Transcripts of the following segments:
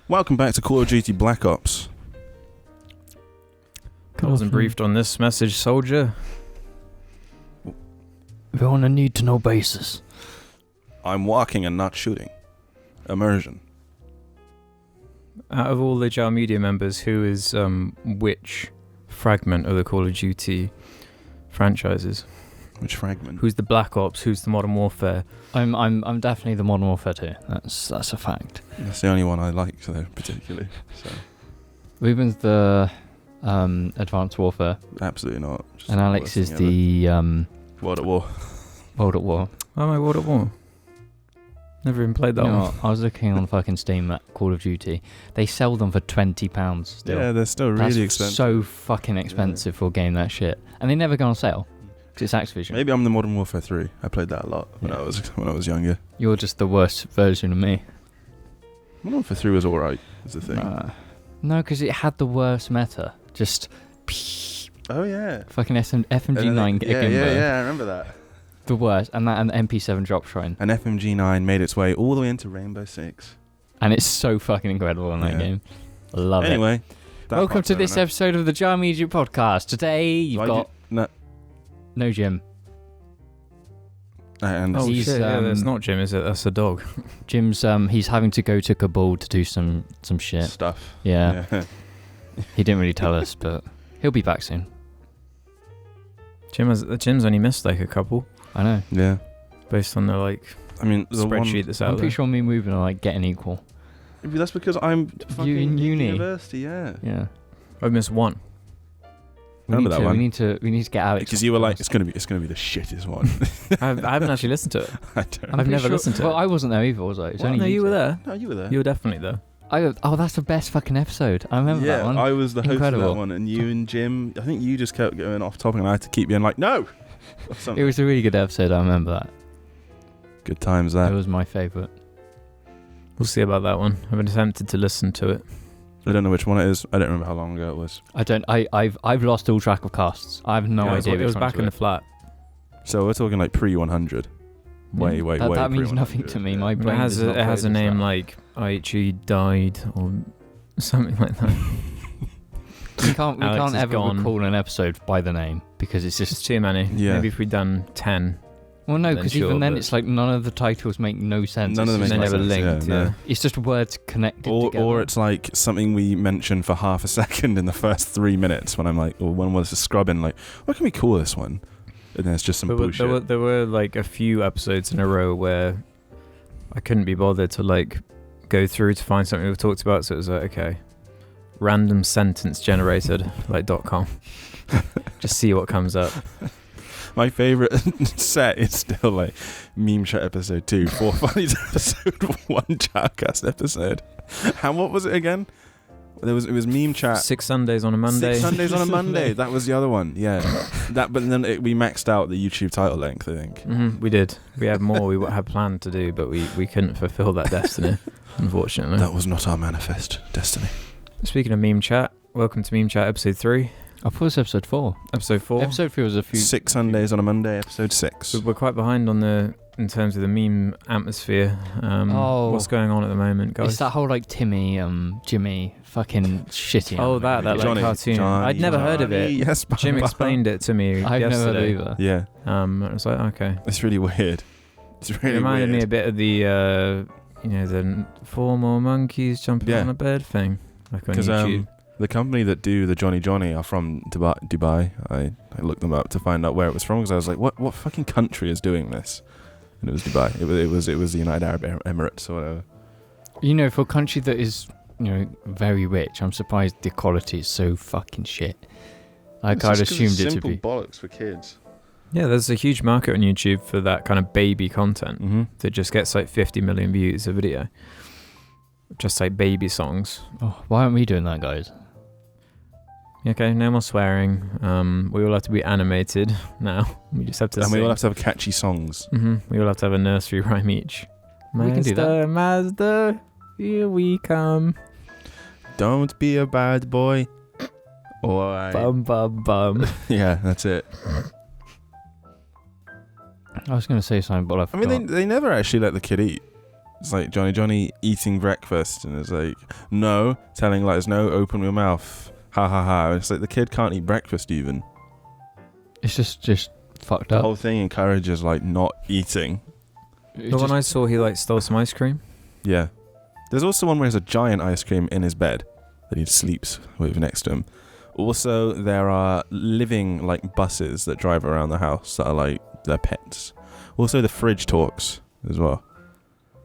Welcome back to Call of Duty Black Ops. I wasn't briefed on this message, soldier. We're on a need-to-know basis. I'm walking and not shooting. Immersion. Out of all the JAR Media members, who is which fragment of the Call of Duty franchises? Which fragment? Who's the Black Ops? Who's the Modern Warfare? I'm definitely the Modern Warfare 2. That's a fact. That's the only one I like, though, particularly. So. Ruben's the Advanced Warfare. Absolutely not. Just and Alex is the World at War. World at War. Oh, my World at War. Never even played that one. What? I was looking on fucking Steam at Call of Duty. They sell them for £20 still. Yeah, they're still really expensive. So fucking expensive for a game that shit. And they never go on sale. Because it's Activision. Maybe I'm the Modern Warfare 3. I played that a lot when I was younger. You're just the worst version of me. Modern Warfare 3 was alright, is the thing. No, because it had the worst meta. Just oh yeah. Fucking FMG9 Yeah, I remember that. The worst. And that and MP7 Drop Shrine. And FMG9 made its way all the way into Rainbow Six. And it's so fucking incredible in that game. I love it. Anyway. Welcome to this episode of the JAR Media Podcast. Today you've got... No Jim. And he's, shit, that's not Jim, is it? That's a dog. Jim's he's having to go to Kabul to do some shit. Stuff. Yeah. He didn't really tell us, but he'll be back soon. Jim's only missed like a couple. I know. Yeah. Based on the spreadsheet that's out I'm pretty sure me and Ruben are like getting equal. Maybe that's because I'm fucking in uni. University, yeah. Yeah. I've missed one. Remember that one? We need to get out. Because you were like, it's gonna be the shittest one. I haven't actually listened to it. I've never listened to it. Well, I wasn't there either, was I? No, you were there. No, you were there. You were definitely there. That's the best fucking episode. I remember that one. Yeah, I was the host of that one, and you and Jim, I think you just kept going off topic, and I had to keep being like, no! It was a really good episode, I remember that. Good times, that. It was my favourite. We'll see about that one. I've been tempted to listen to it. I don't know which one it is. I don't remember how long ago it was. I've lost all track of casts. I have no idea. It was back in the flat. So we're talking like pre-100. Way that means nothing to me. My brain it has a name like Aichi died or something like that. we can't ever recall an episode by the name because it's just too many. Yeah. Maybe if we'd done 10. Well, no, because even then it's like none of the titles make no sense. None of them make never linked. Yeah. It's just words connected together. Or it's like something we mention for half a second in the first 3 minutes when I'm like, or when I was scrubbing, like, what can we call this one? And then it's just some bullshit. There were like a few episodes in a row where I couldn't be bothered to like go through to find something we've talked about, so it was like, okay, random sentence generated, like .com. Just see what comes up. My favourite set is still like Meme Chat episode 2, 4 Funnies episode 1, JARCAST episode. And what was it again? It was Meme Chat. 6 Sundays on a Monday. 6 Sundays on a Monday. That was the other one. Yeah. But then we maxed out the YouTube title length, I think. Mm-hmm, we did. We had more we had planned to do, but we couldn't fulfill that destiny, unfortunately. That was not our manifest destiny. Speaking of Meme Chat, welcome to Meme Chat episode 3. I thought it was episode 4. Episode 4? Episode 3 was a few... 6 Sundays on a Monday, episode 6. We're quite behind in terms of the meme atmosphere. What's going on at the moment, guys? It's that whole like Timmy, Jimmy, fucking shitty. Oh, that like cartoon. I'd never heard of it. Yes, Jim explained it to me I've yesterday. never heard of it either. Yeah. I was like, okay. It's really weird. It reminded me a bit of the, the 4 more monkeys jumping on a bed thing. Like on YouTube. The company that do the Johnny are from Dubai. I looked them up to find out where it was from because I was like, what fucking country is doing this? And it was Dubai. It was the United Arab Emirates or whatever. You know, for a country that is, very rich, I'm surprised the quality is so fucking shit. Like I'd assumed it to be. Simple bollocks for kids. Yeah, there's a huge market on YouTube for that kind of baby content that just gets like 50 million views a video. Just like baby songs. Oh, why aren't we doing that, guys? Okay, no more swearing. We all have to be animated now. We just have to sing. We all have to have catchy songs. We all have to have a nursery rhyme each. We can do that. Mazda, here we come. Don't be a bad boy. Alright. Bum, bum, bum. Yeah, that's it. I was going to say something, but I forgot. I mean, they never actually let the kid eat. It's like Johnny eating breakfast, and it's like, no, telling like, no, open your mouth. Ha ha ha. It's like the kid can't eat breakfast even. It's just fucked The up. whole thing encourages like not eating. The one I saw, he like stole some ice cream. Yeah. There's also one where there's a giant ice cream in his bed that he sleeps with next to him. Also, there are living like buses that drive around the house that are like their pets. Also, the fridge talks as well.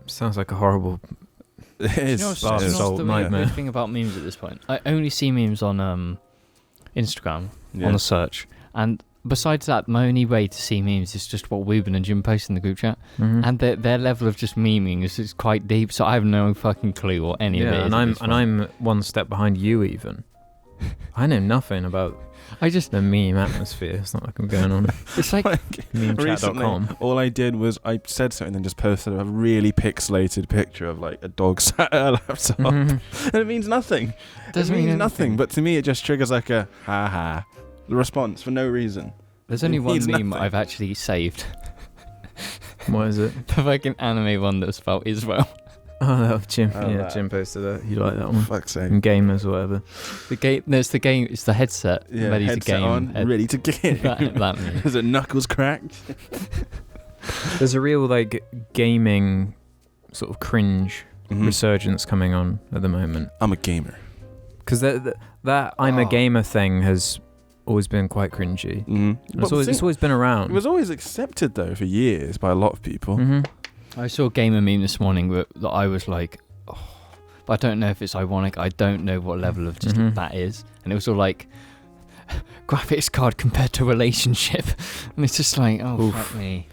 Sounds like a horrible. It is. You know what's the nightmare. weird thing about memes at this point? I only see memes on Instagram Yeah. on the search, and besides that, my only way to see memes is just what Wooben and Jim post in the group chat, and their level of just memeing is quite deep. So I have no fucking clue what any of it is. I'm one step behind you even. I know nothing about the meme atmosphere. It's not like I'm going on It's like memechat.com. All I did was I said something and then just posted a really pixelated picture of like a dog sat at a laptop. And it means nothing. Doesn't it means mean nothing. But to me, it just triggers like a ha response for no reason. there's only It one means meme nothing. I've actually saved. What is it? The fucking anime one that was about Israel. Oh, that Jim. Oh, yeah, that. Jim posted that. You like that one? Fuck's sake. And gamers or whatever. The game. No, it's the game. It's the headset. Yeah, ready headset to game. on, ready to game. that meme. Is it knuckles cracked? There's a real like gaming sort of cringe Mhm. resurgence coming on at the moment. I'm a gamer. Because that I'm a gamer thing has always been quite cringy. Mm-hmm. It's always been around. It was always accepted though for years by a lot of people. I saw a gamer meme this morning that I was like, oh, but I don't know if it's ironic. I don't know what level of just that is. And it was all like, graphics card compared to relationship. And it's just like, oh, fuck me.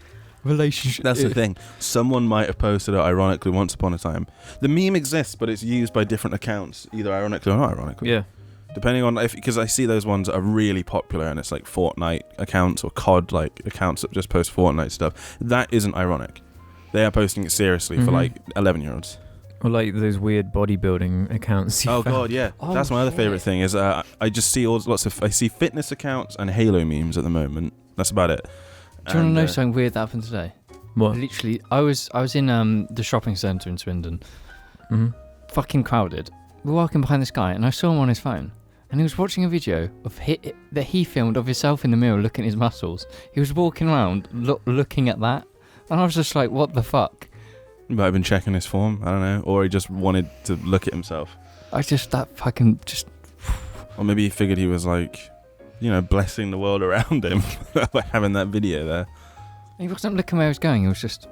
Relationship. That's the thing. Someone might have posted it ironically once upon a time. The meme exists, but it's used by different accounts, either ironically or not ironically. Yeah. Depending on because I see those ones that are really popular and it's like Fortnite accounts or COD like accounts that just post Fortnite stuff. That isn't ironic. They are posting it seriously for like 11-year-olds. Or like those weird bodybuilding accounts. Oh god, yeah. That's my other favorite thing is I just see I see fitness accounts and Halo memes at the moment. That's about it. Do you want to know something weird that happened today? What? Literally, I was in the shopping centre in Swindon. Fucking crowded. We're walking behind this guy, and I saw him on his phone, and he was watching a video of that he filmed of himself in the mirror, looking at his muscles. He was walking around, looking at that, and I was just like, "What the fuck?" He might have been checking his form. I don't know, or he just wanted to look at himself. Or maybe he figured he was like, blessing the world around him by having that video there. He wasn't looking where he was going. He was just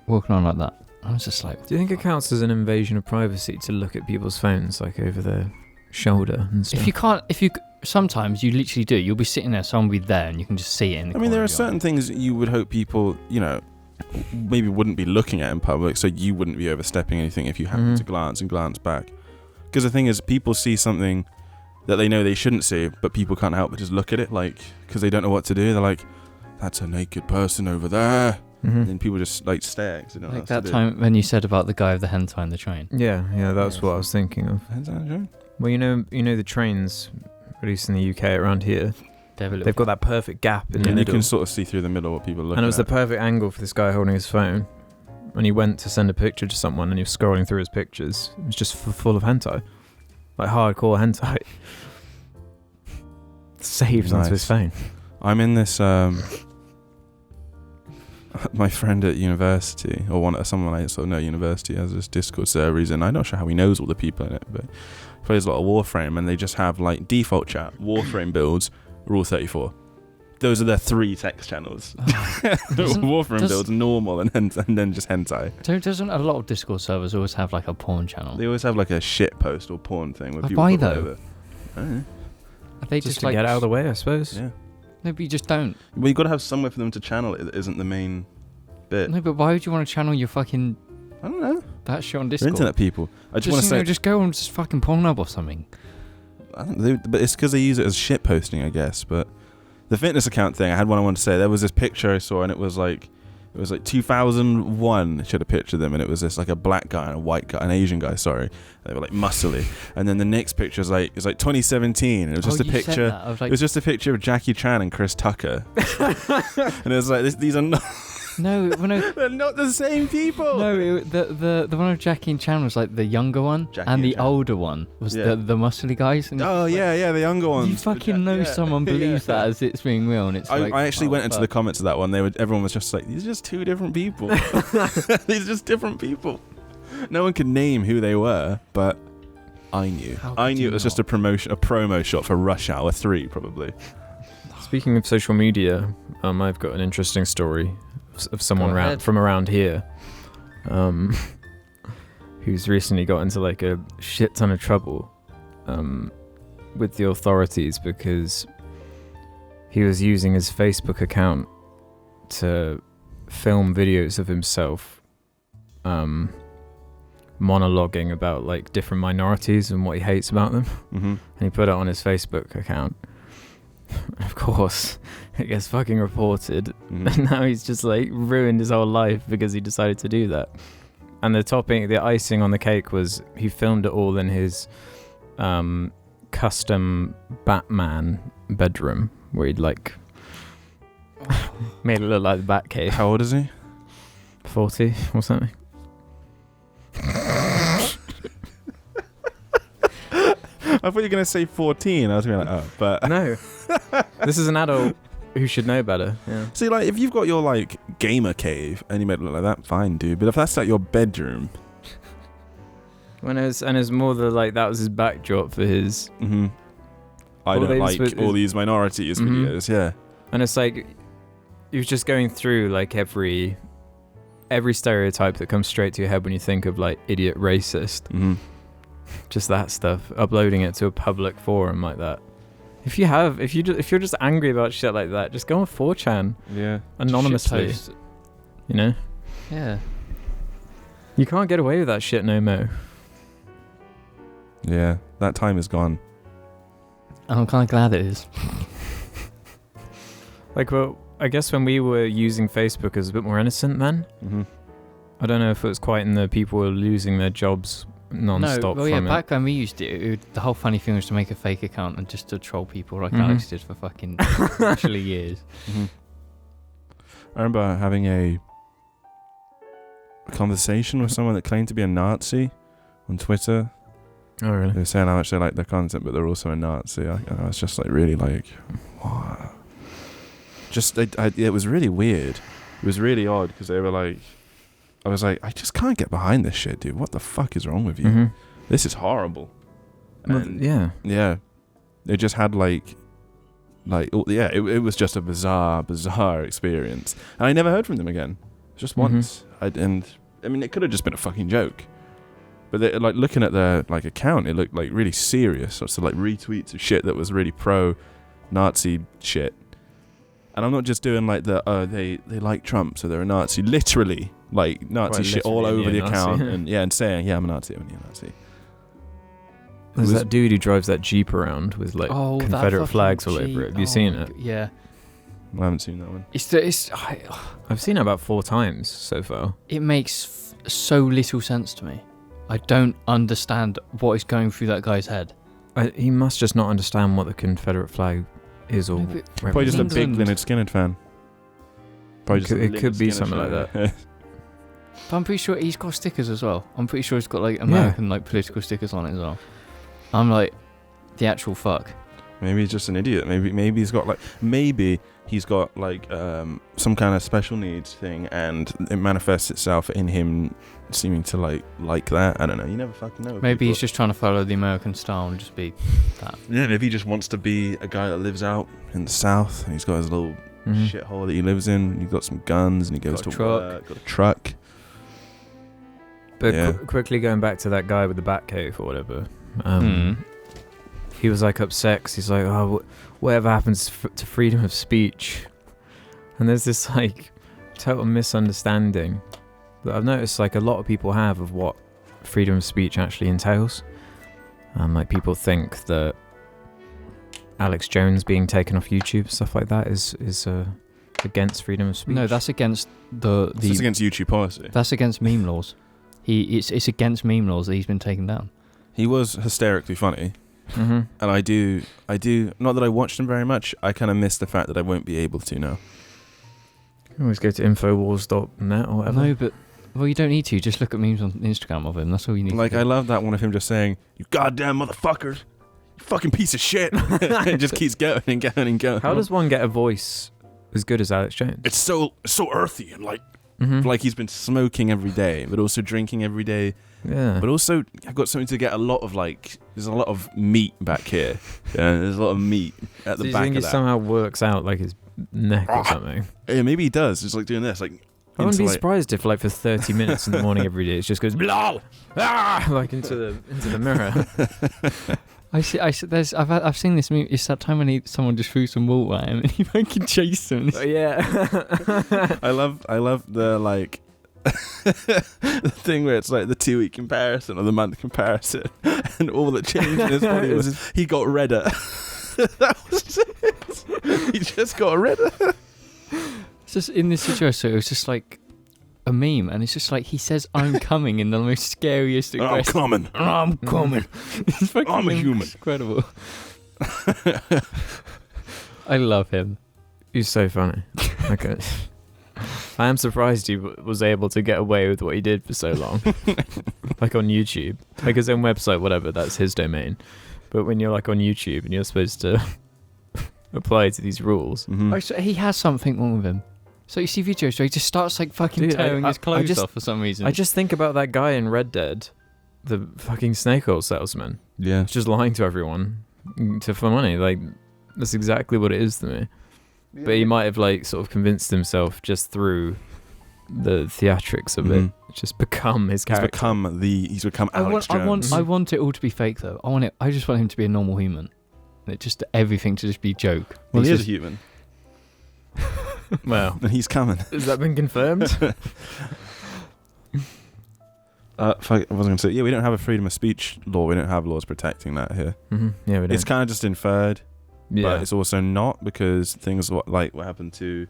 walking on like that. I was just like, do you think it counts as an invasion of privacy to look at people's phones like over their shoulder and stuff? sometimes you literally do. You'll be sitting there, someone will be there, and you can just see it in the there are certain things you would hope people, maybe wouldn't be looking at in public, so you wouldn't be overstepping anything if you happened to glance back. Because the thing is, people see something that they know they shouldn't see, but people can't help but just look at it, like, because they don't know what to do. They're like, that's a naked person over there. And then people just like stare. Cause they don't know like what that to time when you said about the guy with the hentai on the train. Yeah, that's what I was thinking of. Hentai on the train? Well, you know the trains, at least in the UK around here, they've got that perfect gap in the And middle. you can sort of see through the middle what people are looking at. And it was the perfect angle for this guy holding his phone. When he went to send a picture to someone and he was scrolling through his pictures, it was just full of hentai. Like hardcore hentai. Saved onto his phone. I'm in this, my friend at university, or someone I sort of know at university, has this Discord server he's in. I'm not sure how he knows all the people in it, but he plays a lot of Warframe, and they just have like default chat, Warframe builds, Rule 34. Those are their 3 text channels. Warframe builds, normal, and then just hentai. Doesn't a lot of Discord servers always have like a porn channel? They always have like a shit post or porn thing where people why put though? whatever. I don't know. Are they just to like, get out of the way, I suppose. Yeah. No, but you just don't. Well, you've got to have somewhere for them to channel it that isn't the main bit. No, but why would you want to channel your fucking I don't know. that shit on They're Discord? internet people. I just want to say, just go on just fucking Pornhub or something. but it's because they use it as shit posting, I guess. But the fitness account thing, I had one I wanted to say. There was this picture I saw, and it was like 2001. I showed a picture of them, and it was this like a black guy and a white guy, an Asian guy. Sorry, they were like muscly. And then the next picture is like 2017. And it was just a picture. It was just a picture of Jackie Chan and Chris Tucker. And it was like these are not. No, They're not the same people. No, the one of Jackie and Chan was like the younger one, Jackie and and the Chan. older one was the muscly guys. And Oh yeah, the younger ones. you fucking know someone believes that as it's being real, and it's like. I actually went into the comments of that one. Everyone was just like, these are just two different people. These are just different people. No one could name who they were, but I knew. I knew it was just a promo shot for Rush Hour 3, probably. Speaking of social media, I've got an interesting story of someone from around here, who's recently got into like a shit ton of trouble, with the authorities because he was using his Facebook account to film videos of himself, monologuing about like different minorities and what he hates about them, and he put it on his Facebook account. Of course, it gets fucking reported, and now he's just like ruined his whole life because he decided to do that. And the icing on the cake was he filmed it all in his custom Batman bedroom where he'd like made it look like the Batcave. How old is he? 40 or something. I thought you were going to say 14. I was going to be like, oh, but... No. This is an adult who should know better. Yeah. See, like, if you've got your, like, gamer cave and you made it look like that, fine, dude. But if that's, like, your bedroom... And it's more like that was his backdrop for his... I don't like all these minorities videos, yeah. And it's like, he was just going through, like, every stereotype that comes straight to your head when you think of, like, idiot racist. Just that stuff, uploading it to a public forum like that. If you're just angry about shit like that, just go on 4chan. Yeah. Anonymously. You know? Yeah. You can't get away with that shit no more. Yeah, that time is gone. And I'm kind of glad it is. Like, well, I guess when we were using Facebook, it was a bit more innocent then. I don't know if it was quite in the people were losing their jobs non-stop from it. Back when we used it, the whole funny thing was to make a fake account and just to troll people like Alex did for fucking literally years. I remember having a conversation with someone that claimed to be a Nazi on Twitter. Oh, really? They were saying how much they like the content, but they're also a Nazi. I was just like really like, what? It was really weird. It was really odd because they were like, I was like, I just can't get behind this shit, dude. What the fuck is wrong with you? This is horrible. And yeah. They just had it was just a bizarre experience. And I never heard from them again. Just once. It could have just been a fucking joke. But they, like, looking at their like account, it looked like really serious. So like retweets of shit that was really pro-Nazi shit. And I'm not just doing like they like Trump, so they're a Nazi. Literally, like Nazi shit all over the account, and saying, yeah, I'm a Nazi, I'm a neo-Nazi. There's that dude who drives that Jeep around with like Confederate flags all over it. Have you seen it? Yeah. I haven't seen that one. I've seen it about 4 times so far. It makes so little sense to me. I don't understand what is going through that guy's head. He must just not understand what the Confederate flag is, or probably just a big Lynyrd Skynyrd fan. It could be something like that. But I'm pretty sure he's got stickers as well. I'm pretty sure he's got like American like political stickers on it as well. I'm like, the actual fuck. Maybe he's just an idiot. Maybe he's got some kind of special needs thing, and it manifests itself in him seeming to like that. I don't know. You never fucking know. Maybe he's just trying to follow the American style and just be that. Yeah, maybe he just wants to be a guy that lives out in the South, and he's got his little shithole that he lives in. He's got some guns, and he goes to work. Got a truck. But quickly going back to that guy with the Batcave or whatever. He was like upset because he's like, oh, whatever happens to freedom of speech? And there's this like total misunderstanding that I've noticed like a lot of people have of what freedom of speech actually entails. Like people think that Alex Jones being taken off YouTube, stuff like that, is against freedom of speech. No, that's against It's against YouTube policy. That's against meme laws. It's against meme laws that he's been taken down. He was hysterically funny. And I do not that I watched him very much, I kind of miss the fact that I won't be able to now. You always go to infowars.net or whatever. No, but well, you don't need to. Just look at memes on Instagram of him. That's all you need. Like, to do. I love that one of him just saying, "You goddamn motherfuckers, you fucking piece of shit." It just keeps going and going and going. How does one get a voice as good as Alex Jones? It's so earthy and like he's been smoking every day, but also drinking every day. Yeah. But also, I've got something to get a lot of there's a lot of meat back here. Yeah, there's a lot of meat at So the you back think of it that. somehow works out like his neck or something? Yeah, maybe he does. It's like doing this, like. I wouldn't into, be like- surprised if like for 30 minutes in the morning every day it just goes blah, like into the mirror. I've seen this meme. It's that time when someone just threw some water at him and he fucking chased him. Yeah. I love the like the thing where it's like the 2-week comparison or the month comparison, and all that changed in his body was he got redder. That was it. He just got redder. It's just in this situation, it was just like a meme, and it's just like he says, "I'm coming" in the most scariest I'm aggressive. coming. I'm coming. It's fucking I'm a human. incredible. I love him. He's so funny. Okay. I am surprised he was able to get away with what he did for so long. Like on YouTube. Like his own website, whatever, that's his domain. But when you're like on YouTube and you're supposed to apply to these rules. Mhm. Oh, so he has something wrong with him. So you see videos where he just starts like fucking Dude, tearing his I clothes just- off for some reason. I just think about that guy in Red Dead, the fucking snake oil salesman. Yeah. He's just lying to everyone for money. Like, that's exactly what it is to me. But he might have like sort of convinced himself just through the theatrics of it. It's just become his character. He's become Alex Jones. I want it all to be fake though. I just want him to be a normal human. And it just everything to just be joke. Well, he He's is a human. Well, And he's coming. has that been confirmed? Fuck, I wasn't going to say, we don't have a freedom of speech law. We don't have laws protecting that here. Yeah, we do. It's kind of just inferred, Yeah. but it's also not, because things like what happened to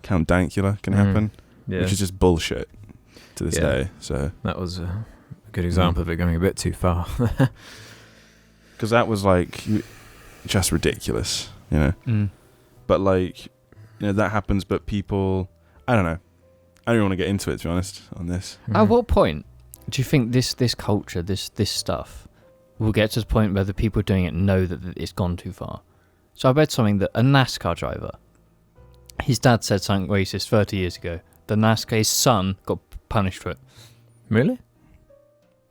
Count Dankula can Mhm. happen, Yeah. which is just bullshit to this Yeah. day. So, That was a good example of it going a bit too far. because that was like just ridiculous, you know. Mm. But like, that happens. But people, I don't know. I don't want to get into it, to be honest, on this. At what point do you think this culture, this stuff, will get to the point where the people doing it know that it's gone too far? So I read something that a NASCAR driver, his dad said something racist 30 years ago. His son got punished for it. Really?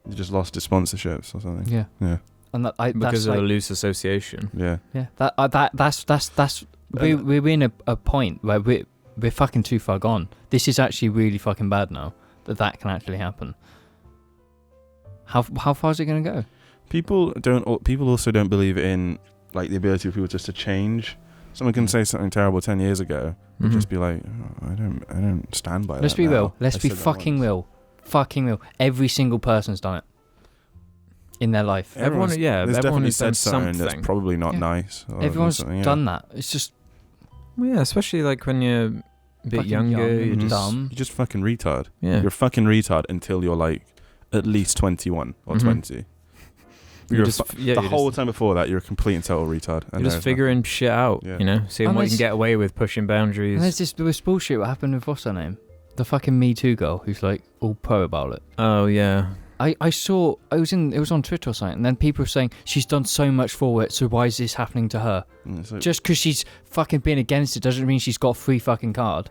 You just lost his sponsorships or something. Yeah. Yeah. And Because of a loose association. Yeah. Yeah. That's we're in a point where we're fucking too far gone. This is actually really fucking bad now that can actually happen. How far is it going to go? People also don't believe in like the ability of people just to change. Someone can say something terrible 10 years ago and just be like, oh, I don't stand by that. Let's be now. real. Let's I be said that fucking once." real. Fucking real. Every single person's done it in their life. Everyone, yeah, There's everyone definitely has done said something that's something. probably not Yeah. nice. or Everyone's something, yeah. done that. It's just Well, yeah, especially like when you're a bit Fucking younger. young You're and just, dumb. You're just fucking retard. yeah. You're a fucking retard until you're like at least 21 or Mhm. 20. You're You're just, the you're whole just, time before that, you're a complete and total retard. you're just figuring shit out, Yeah. you know? Seeing And what you there's- can get away with, pushing boundaries. and there's this bullshit. What happened with what's her name? The fucking Me Too girl who's like all pro about it. Oh, yeah. I saw it was on Twitter or something, and then people were saying she's done so much for it, so why is this happening to her? Just because she's fucking been against it doesn't mean she's got a free fucking card.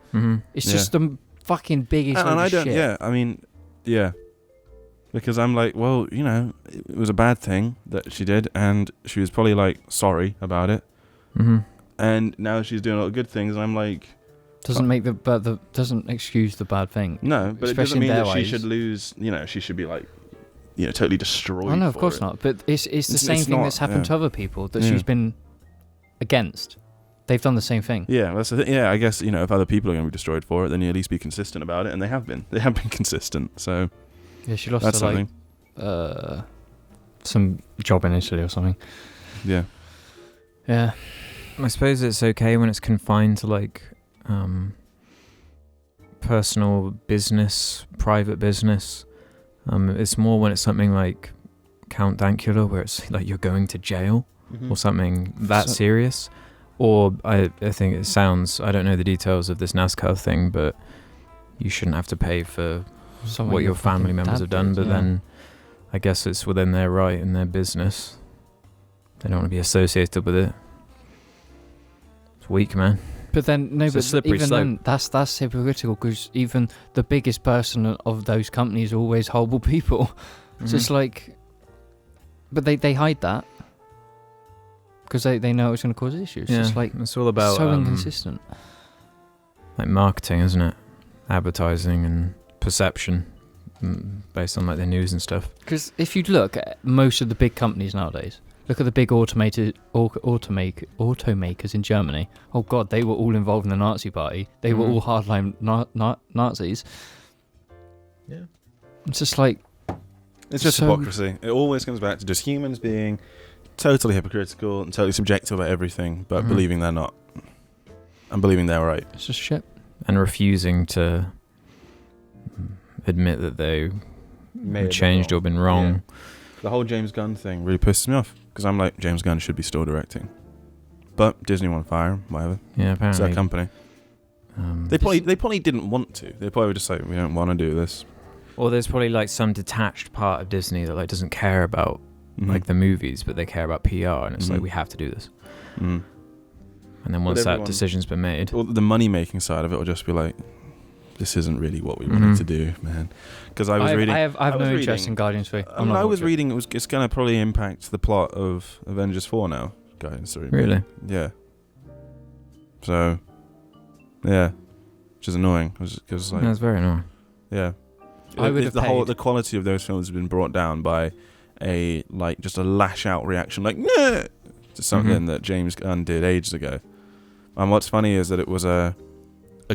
It's Yeah. just the fucking biggest and load I of don't. shit. Yeah, I mean, yeah, because I'm like, well, it was a bad thing that she did, and she was probably like sorry about it, and now she's doing a lot of good things, and I'm like, Doesn't make doesn't excuse the bad thing. no, but it Especially doesn't in mean their that she eyes. should lose. She should be like, totally destroyed. Oh no, of for course it. not. But it's the It's- same it's thing not, that's happened yeah. to other people that Yeah. she's been against. They've done the same thing. Yeah, that's the thing. Yeah, I guess if other people are going to be destroyed for it, then you at least be consistent about it, and they have been. They have been consistent. So Yeah, she lost that's to like something. some job in Italy or something. Yeah. Yeah. I suppose it's okay when it's confined to like personal business, private business. It's more when it's something like Count Dankula, where it's like you're going to jail or something that So- serious. Or I think it sounds, I don't know the details of this NASCAR thing, but you shouldn't have to pay for what your family members have done. But then I guess it's within their right and their business. They don't want to be associated with it. It's weak, man. But then, no, It's a but slippery even slope. then, that's hypocritical, because even the biggest person of those companies are always horrible people. So it's like, but they hide that because they know it's going to cause issues. Yeah, It's like it's all about so inconsistent. like marketing, isn't it? Advertising and perception, based on like the news and stuff. Because if you look at most of the big companies nowadays, look at the big automakers in Germany. Oh God, they were all involved in the Nazi party. They were all hardline Nazis. Yeah, it's just like it's just hypocrisy. It always comes back to just humans being totally hypocritical and totally subjective about everything, but believing they're not, and believing they're right. It's just shit. And refusing to admit that they changed or been wrong. Yeah. The whole James Gunn thing really pisses me off, because I'm like, James Gunn should be still directing, but Disney want to fire him. Whatever. Yeah, apparently it's their company. They probably didn't want to. They probably were just like, we don't want to do this. Or there's probably like some detached part of Disney that like doesn't care about like the movies, but they care about PR, and it's like, we have to do this. And then once that decision's been made, or the money making side of it will just be like, this isn't really what we wanted to do, man. Because I was reading, I have no interest in Guardians 3. I was reading it's going to probably impact the plot of Avengers 4 now. Guardians 3. Really? Yeah. So, yeah, which is annoying, because like, that's very annoying. Yeah. I would have the quality of those films has been brought down by just a lash out reaction, like nah, to something that James Gunn did ages ago. And what's funny is that it was a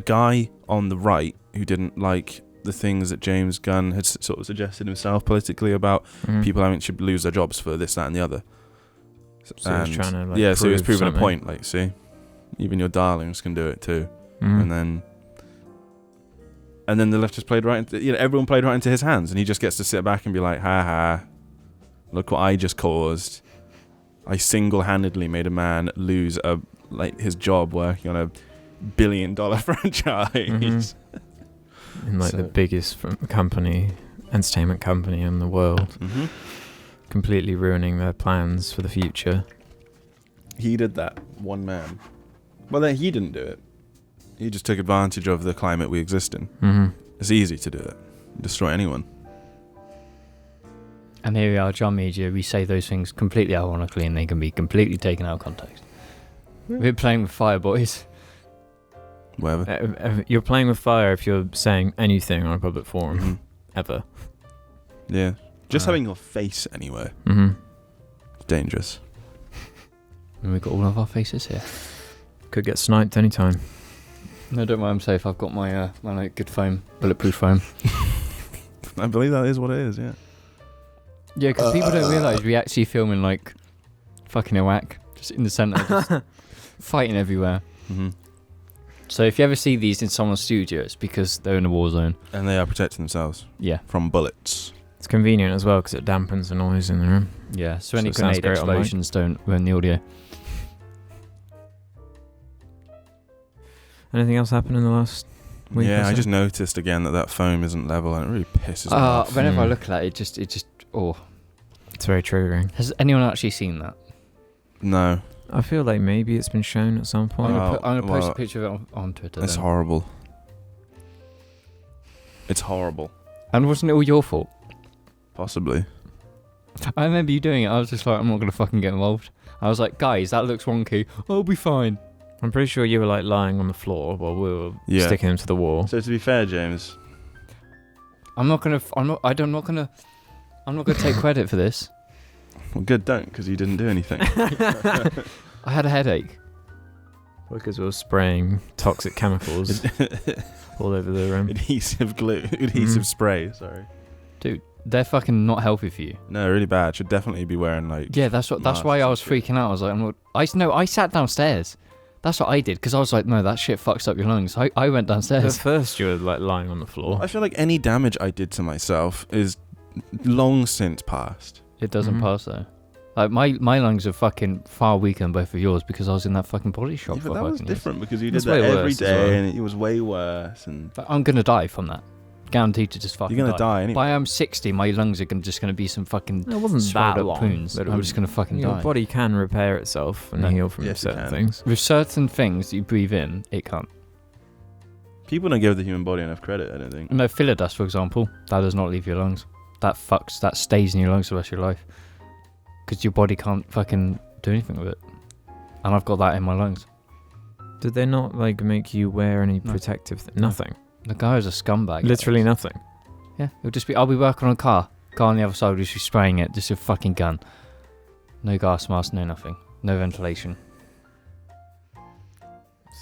guy on the right who didn't like the things that James Gunn had sort of suggested himself politically about people having to lose their jobs for this, that, and the other. So he was trying to so he was proving something. a point. Like, see, even your darlings can do it too. And then the left just played right into, everyone played right into his hands, and he just gets to sit back and be like, ha ha, look what I just caused. I single-handedly made a man lose his job working on a $1 billion franchise. In the biggest entertainment company in the world. Completely ruining their plans for the future. He did that, one man. Well, then he didn't do it. He just took advantage of the climate we exist in. It's easy to do it. Destroy anyone. And here we are, John Media, we say those things completely ironically, and they can be completely taken out of context. We're playing with fire, boys. Whatever. You're playing with fire if you're saying anything on a public forum, ever. Yeah. Just having your face anywhere. It's dangerous. And we've got all of our faces here. Could get sniped anytime. No, don't worry, I'm safe. I've got my good foam, bulletproof foam. I believe that is what it is, yeah. Yeah, because people don't realise we actually film in fucking Iraq, just in the centre, just fighting everywhere. So if you ever see these in someone's studio, it's because they're in a war zone. And they are protecting themselves. Yeah. From bullets. It's convenient as well because it dampens the noise in the room. Yeah, so any grenade explosions don't ruin the audio. Anything else happened in the last week? Yeah, I just noticed again that foam isn't level, and it really pisses me off. Whenever I look at that, it just it's very triggering. Has anyone actually seen that? No. I feel like maybe it's been shown at some point. I'm gonna post a picture of it on Twitter. It's horrible. It's horrible. And wasn't it all your fault? Possibly. I remember you doing it. I was just like, I'm not gonna fucking get involved. I was like, guys, that looks wonky. I'll be fine. I'm pretty sure you were lying on the floor while we were sticking him to the wall. So to be fair, James, I'm not gonna take credit for this. Well, good, don't, because you didn't do anything. I had a headache. Because we were spraying toxic chemicals all over the room. Adhesive spray, sorry. Dude, they're fucking not healthy for you. No, really bad. Should definitely be wearing Yeah, that's why I was freaking out. I was like, I sat downstairs. That's what I did, because I was like, no, that shit fucks up your lungs. I went downstairs. At first you were lying on the floor. I feel like any damage I did to myself is long since past. It doesn't pass though. Like my lungs are fucking far weaker than both of yours because I was in that fucking body shop. Yeah, for but that was fucking different because you did That's that way every worse as day, well. and it was way worse. And But I'm gonna die from that. Guaranteed to just fucking you're gonna die anyway. By I'm 60, my lungs are just gonna be some fucking It wasn't swelled that up long. poons. But I'm just gonna fucking your die. body can repair itself and No. heal from Yes, it certain can. things. With certain things that you breathe in, it can't. People don't give the human body enough credit, I don't think. No, filler dust, for example, that does not leave your lungs. That stays in your lungs for the rest of your life. Because your body can't fucking do anything with it. And I've got that in my lungs. Did they not like make you wear any No. protective? No. Nothing. The guy is a scumbag. Literally nothing. Yeah, it'll just be, I'll be working on a car. Guy on the other side will just be spraying it, just a fucking gun. No gas mask, no nothing. No ventilation.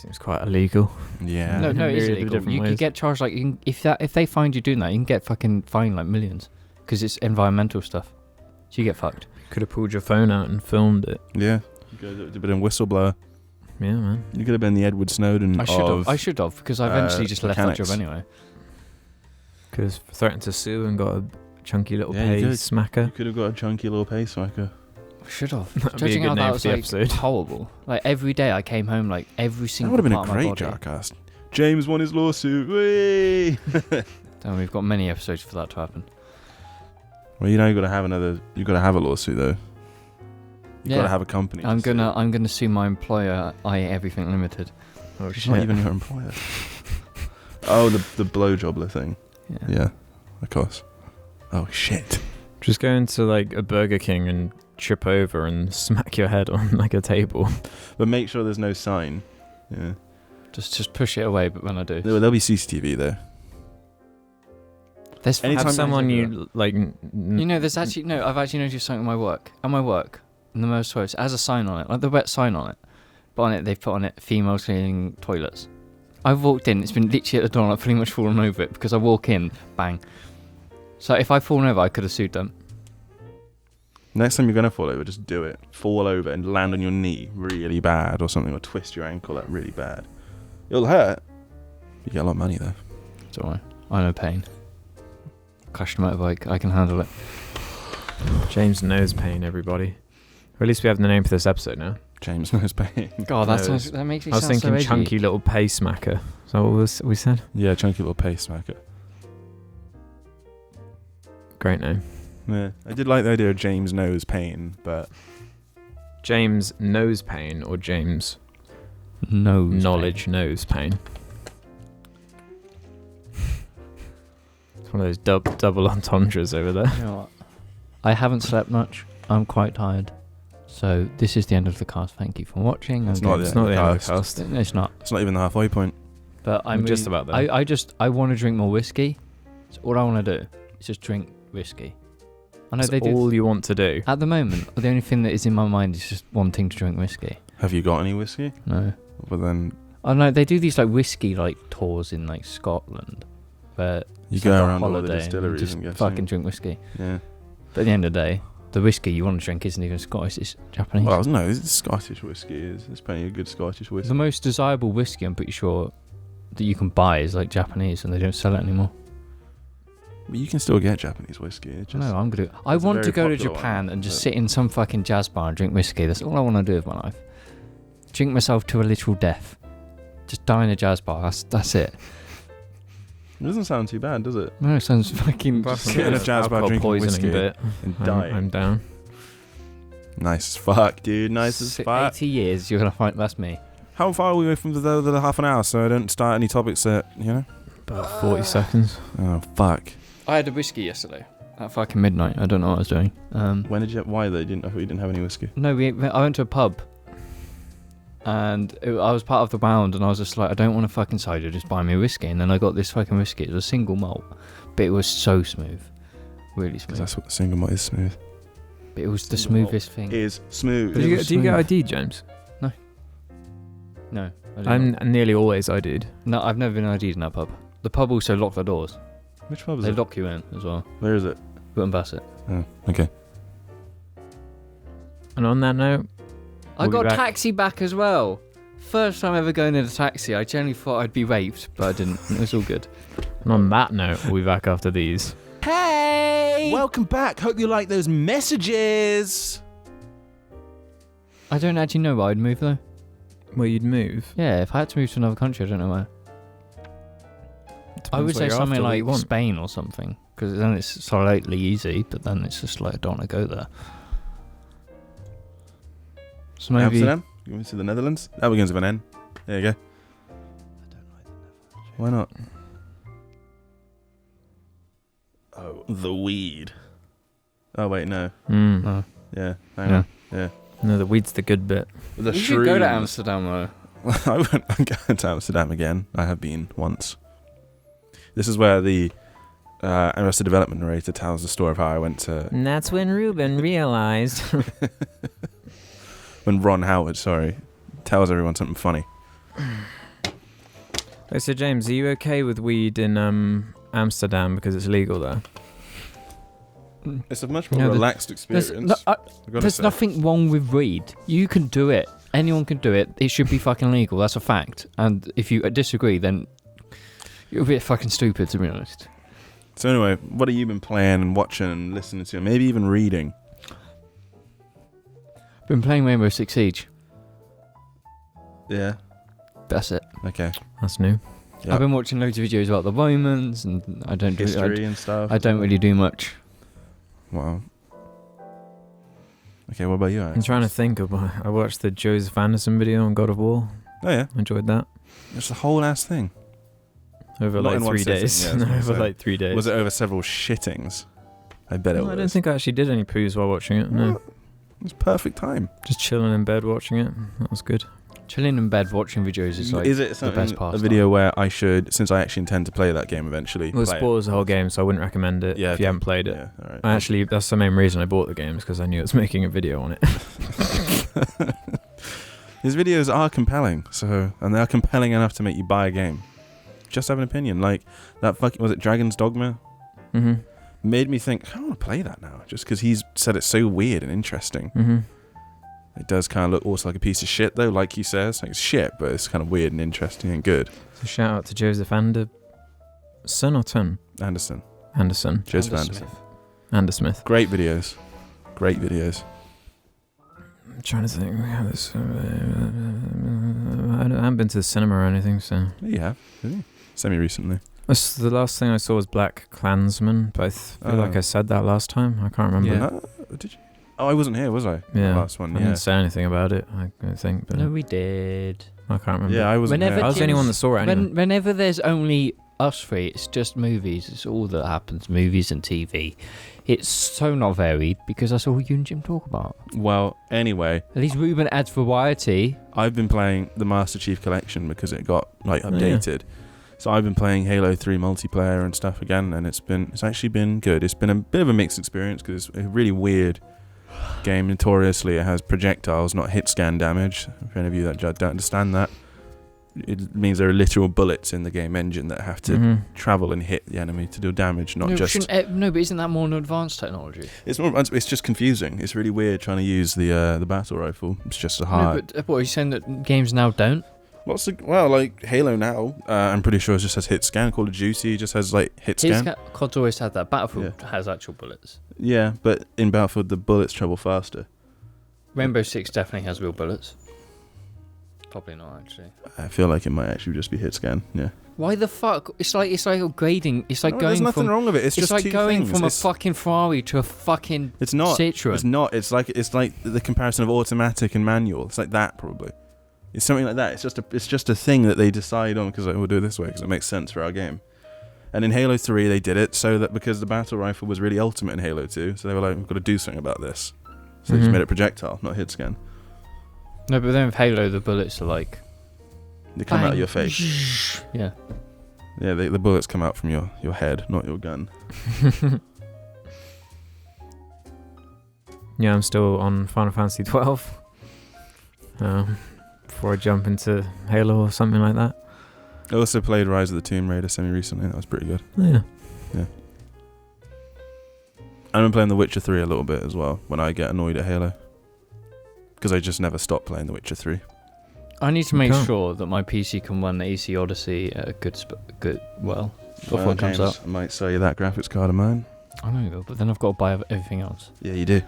Seems quite illegal. Yeah. No, in it is myriad of illegal. different You ways. could get charged like if they find you doing that, you can get fucking fined like millions because it's environmental stuff. So you get fucked. Could have pulled your phone out and filmed it. Yeah. You could have been a whistleblower. Yeah, man. You could have been the Edward Snowden I should have because I eventually just left that mechanics. job anyway. Could have threatened to sue and got a chunky little Yeah, you pay could. smacker. You could have got a chunky little pacemaker. I should have. That'd be a Judging good how name that for was the like episode. horrible. Like every day I came home like every That single would have been a part of my great body. JARCAST. James won his lawsuit. Whee! And we've got many episodes for that to happen. Well, you know you got to have you got to have a lawsuit though. You got Yeah. to have a company. I'm to sue. gonna sue my employer, Everything Limited. Oh It's not even your employer. Oh, the blowjobbler thing. Yeah, of course. Oh shit. Just go into like a Burger King and trip over and smack your head on like a table. But make sure there's no sign. Yeah. Just push it away. But when I do, There'll be CCTV there. there's Anytime Have someone I- you like. You know, there's actually no. I've actually noticed something at my work. At my work, in the most toilets, it has a sign on it, like the wet sign on it. But on it, they've put on it females cleaning toilets. I've walked in, it's been literally at the door, and I've pretty much fallen over it because I walk in, bang. So if I'd fallen over, I could have sued them. Next time you're gonna fall over, just do it. Fall over and land on your knee really bad or something, or twist your ankle up really bad. It'll hurt. You get a lot of money though. Don't worry, I know pain. Crashed a motorbike, I can handle it. James knows pain, everybody. Or at least we have the name for this episode now. James knows pain. God, Knows. that makes me I was sound so thinking edgy. chunky little pacemaker. Is that what we said? Yeah, chunky little pacemaker. Great name. Yeah, I did like the idea of James knows pain, but James knows pain or James Nose knowledge knows pain. It's one of those double entendres over there. pain. You know what? I haven't slept much. I'm quite tired. So this is the end of the cast. Thank you for watching. It's I'm not going- It's not the end of the cast. cast. No, it's not. it's not even the halfway point. But I'm just about there. I want to drink more whiskey. So all I want to do is just drink whiskey. I know That's they do. all you want to do. At the moment, the only thing that is in my mind is just wanting to drink whiskey. Have you got any whiskey? No. But then I know they do these like whiskey like tours in like Scotland, where you it's go like a around all the holiday and distilleries just and guessing. fucking drink whiskey. Yeah. But at the end of the day, the whiskey you want to drink isn't even Scottish; it's Japanese. Well, no, it's Scottish whiskey. There's plenty of good Scottish whiskey. The most desirable whiskey, I'm pretty sure, that you can buy is like Japanese, and they don't sell it anymore. But you can still get Japanese whiskey. It just, No, I'm gonna. I it's a want to very go to popular Japan one, and just but- sit in some fucking jazz bar and drink whiskey. That's all I want to do with my life. Drink myself to a literal death. Just die in a jazz bar. That's it. It doesn't sound too bad, does it? No, it sounds fucking. Apart from sit in a the jazz bar alcohol drinking poisoning whiskey bit, and I'm dying. down. Nice as fuck, dude. Nice as fuck. 80 years, you're gonna find that's me. How far are we away from the half an hour so I don't start any topics that, you know? About 40 seconds. Oh, fuck. I had a whiskey yesterday at fucking midnight. I don't know what I was doing. When did you, why though? I thought you didn't have any whiskey. No, I went to a pub, and I was part of the round, and I was just like, I don't want a fucking cider, just buy me a whiskey. And then I got this fucking whiskey. It was a single malt, but it was so smooth, really Because smooth. that's what the single malt is, smooth. But it was the Single malt smoothest thing. Is smooth. But Do you, was do you get smooth. ID, James? No, I I'm didn't. nearly always ID'd. No, I've never been ID'd in that pub. The pub also locked their doors. Which pub is They it? lock you in as well. Where is it? Button Bassett. Oh, okay. And on that note, I We'll be got back. taxi back as well. First time ever going in a taxi. I generally thought I'd be raped, but I didn't. It was all good. and on that note, we'll be back after these. Hey! Welcome back. Hope you like those messages. I don't actually know where I'd move though. Where you'd move? Yeah, if I had to move to another country, I don't know where. I would Depends what say you're something after, what you like want. Spain or something, because then it's slightly easy, but then it's just like I don't want to go there. So maybe Amsterdam? You want to see the Netherlands? That begins with an N. There you go. Why not? Oh, the weed. Oh wait, no. Mm. Yeah, hang Yeah. on. Yeah. No, the weed's the good bit. The You should go to shrooms. Amsterdam though. I'm going to Amsterdam again. I have been once. This is where the Arrested Development narrator tells the story of how I went to... And that's when Ruben realized. When Ron Howard, tells everyone something funny. Oh, so James, are you okay with weed in Amsterdam because it's legal there? It's a much more No, relaxed experience. There's nothing wrong with weed. You can do it. Anyone can do it. It should be fucking legal. That's a fact. And if you disagree, then you're a bit fucking stupid, to be honest. So anyway, what have you been playing and watching and listening to? Maybe even reading? Been playing Rainbow Six Siege. Yeah. That's it. Okay. That's new. Yep. I've been watching loads of videos about the Romans, and I don't History and stuff. I don't really do much. Wow. Okay, what about you, Alex? I'm trying to think of. I watched the Joseph Anderson video on God of War. Oh yeah, Enjoyed that. it's the whole ass thing. Over Not like in one 3 sitting, days. yeah, I was gonna Over say. like 3 days. Was it over several shittings? I bet it No, was. I don't think I actually did any poos while watching it. No, Well, it was perfect time. just chilling in bed watching it. That was good. Chilling in bed watching videos is like Is it the something, best a pastime. video where I should, since I actually intend to play that game eventually? Well, it play spoils the whole game, so I wouldn't recommend it Yeah, if you haven't played it. Yeah, all right. I actually, that's the main reason I bought the game, is because I knew it was making a video on it. His videos are compelling, and they are compelling enough to make you buy a game. Just have an opinion, like that fucking, was it Dragon's Dogma? Mm-hmm. Made me think, I want to play that now, just because he's said it's so weird and interesting. Mm-hmm. It does kind of look also like a piece of shit, though, like he says. Like, it's shit, but it's kind of weird and interesting and good. So shout out to Joseph Anderson or Ton? Anderson. Anderson. Joseph Anderson. Andersmith. Great videos. Great videos. I'm trying to think. I haven't been to the cinema or anything, so. Yeah, you have. Semi-recently. The last thing I saw was Black Klansman, but I feel like I said that last time. I can't remember. Yeah. Did you? Oh, I wasn't here, was I? Yeah. The last one, I yeah. didn't say anything about it, I don't think. But No, we did. I can't remember. Yeah, I wasn't Whenever here. I was the only one that saw it anyway. Whenever there's only us three, it's just movies. It's all that happens. Movies and TV. It's so not varied because that's all you and Jim talk about. Well, anyway, At least Ruben adds variety. I've been playing the Master Chief Collection because it got like Oh, yeah. updated. So I've been playing Halo 3 multiplayer and stuff again, and it's actually been good. It's been a bit of a mixed experience because it's a really weird game. Notoriously, it has projectiles, not hit scan damage. For any of you that don't understand that, it means there are literal bullets in the game engine that have to travel and hit the enemy to do damage, not just. No, but isn't that more an advanced technology? It's more. It's just confusing. It's really weird trying to use the battle rifle. It's just a hard. No, but what are you saying that games now don't? Like Halo now, I'm pretty sure it just has hit scan. Call of Duty just has like hit scan. COD's always had that. Battlefield has actual bullets. Yeah, but in Battlefield the bullets travel faster. Rainbow Six definitely has real bullets. Probably not actually. I feel like it might actually just be hit scan. Yeah. Why the fuck? It's like upgrading. It's like No, going there's nothing from. wrong with it. It's just like two going things. from It's- a fucking Ferrari to a fucking It's not. Citroen. It's not. It's like the comparison of automatic and manual. It's like that probably. It's something like that. It's just a thing that they decide on because we'll do it this way because it makes sense for our game. And in Halo 3 they did it so that because the battle rifle was really ultimate in Halo 2, so they were like, we've got to do something about this. So they just made it projectile, not hit scan. No, but then with Halo, the bullets are like. They come out of bang. your face. Yeah. Yeah, the bullets come out from your head, not your gun. Yeah, I'm still on Final Fantasy 12. Before I jump into Halo or something like that. I also played Rise of the Tomb Raider semi-recently. That was pretty good. Oh, yeah. I've been playing The Witcher 3 a little bit as well when I get annoyed at Halo. Because I just never stop playing The Witcher 3. I need to make Okay. sure that my PC can run the AC Odyssey at a good before Well, it comes James, out. I might sell you that graphics card of mine. I know, but then I've got to buy everything else. Yeah, you do.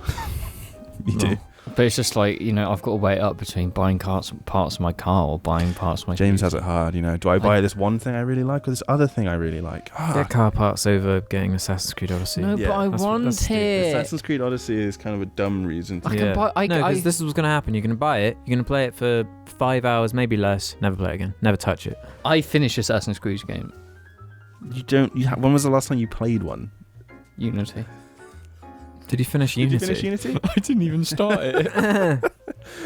You do. But it's just like, I've got to weigh it up between buying parts of my car or buying parts of my James computer. has it hard, Do I buy this one thing I really like or this other thing I really like? Get car parts over getting Assassin's Creed Odyssey. No, Yeah, but I that's want stupid. it. Assassin's Creed Odyssey is kind of a dumb reason to I can buy. because this is what's going to happen. You're going to buy it. You're going to play it for 5 hours, maybe less. Never play it again. Never touch it. I finished Assassin's Creed game. When was the last time you played one? Unity. Did you finish Did Unity? you finish Unity? I didn't even start it.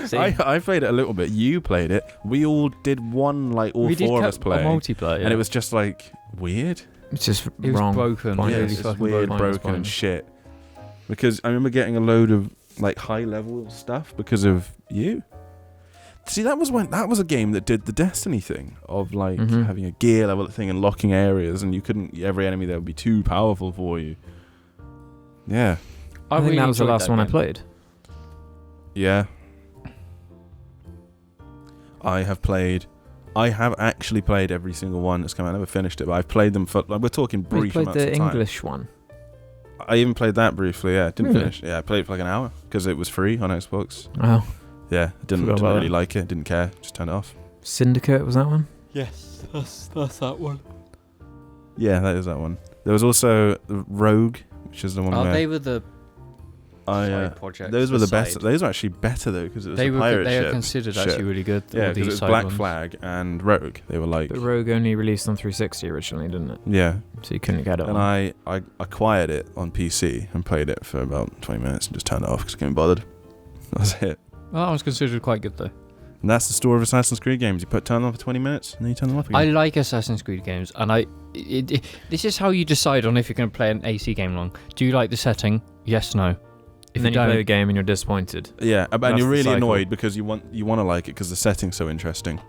See, I played it a little bit. You played it. We all did one, like all we did four of us play. multiplayer, And it was just like weird. It's just it was wrong. broken. Pointless. Yeah, Really it's just fucking weird, pointless, broken and pointless. shit. Because I remember getting a load of like high level stuff because of you. See, that was a game that did the Destiny thing of like having a gear level thing and locking areas, and you couldn't. Every enemy there would be too powerful for you. Yeah. I think that was the last one I played. Yeah. I have actually played every single one that's come out. I never finished it, but I've played them for. Like, we're talking We brief played amounts the of time. English one. I even played that briefly. Yeah, didn't Really? finish. Yeah, I played it for like an hour because it was free on Xbox. Oh, Yeah, didn't Forgot about really that. like it. Didn't care. Just turned it off. Syndicate was that one? Yes, that's that one. Yeah, that is that one. There was also Rogue, which is the one where They were the I. side projects. Those were the best. side. Those were actually better though because it was They a were pirate they ship. are considered ship. actually really good. Yeah, all because these it was side Black ones. Flag and Rogue. They were like But Rogue only released on 360 originally, didn't it? yeah. So you couldn't get it And on. I acquired it on PC and played it for about 20 minutes and just turned it off because I couldn't be bothered. That was it. Well, that was considered quite good though. And that's the story of Assassin's Creed games. You turn them on for 20 minutes and then you turn them off I again. like Assassin's Creed games, and this is how you decide on if you're going to play an AC game long. Do you like the setting? Yes, no. If and then you don't, play the game and you're disappointed. Yeah, and That's you're the really cycle. annoyed because you want to like it because the setting's so interesting.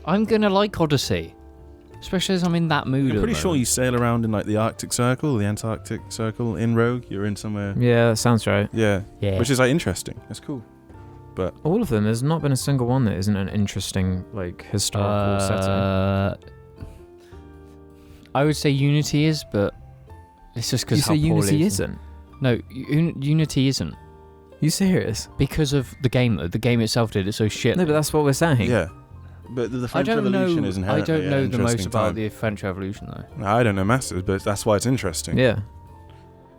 I'm going to like Odyssey, especially as I'm in that mood. I'm pretty sure you sail around in like the Arctic Circle, the Antarctic Circle in Rogue. You're in somewhere. Yeah, that sounds right. Yeah, Yeah. which is like interesting. That's cool. But All of them. There's not been a single one that isn't an interesting, like, historical setting. I would say Unity is, but it's just because You say Unity isn't? No, Unity isn't You serious? because of the game. Though the game itself did it so shit. No, but that's what we're saying. yeah, but the I French don't Revolution know. is I inherently don't know an the most interesting about time. the French Revolution though. I don't know masses, but that's why it's interesting. Yeah.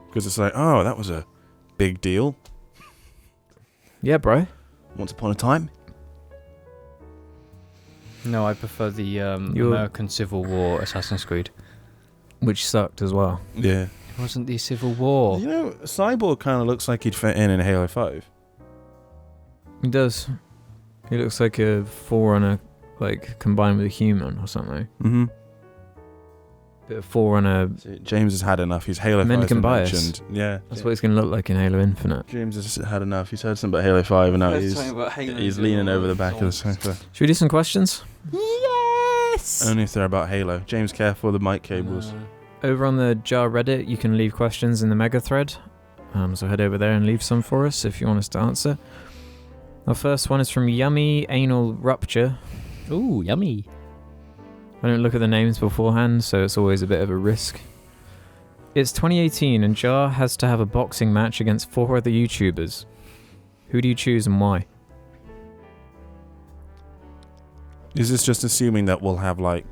Because it's like, oh, that was a big deal Yeah, bro. once upon a time. No, I prefer the American Civil War Assassin's Creed. Which sucked as well. Yeah. It wasn't the Civil War. You know, Cyborg kind of looks like he'd fit in Halo 5. He does. He looks like a Forerunner, like, combined with a human or something. Mm-hmm. Bit of Forerunner. James has had enough. He's Halo 5 American been bias. mentioned. Yeah. That's what it's going to look like in Halo Infinite. James has had enough. He's heard something about Halo 5 and now he's leaning over the back of the sofa. Should we do some questions? Yes. Only if they're about Halo. James, careful of the mic cables. Over on the Jar Reddit, you can leave questions in the mega thread. So head over there and leave some for us if you want us to answer. Our first one is from Yummy Anal Rupture. Ooh, yummy. I don't look at the names beforehand, so it's always a bit of a risk. It's 2018 and Jar has to have a boxing match against 4 other YouTubers. Who do you choose and why? Is this just assuming that we'll have like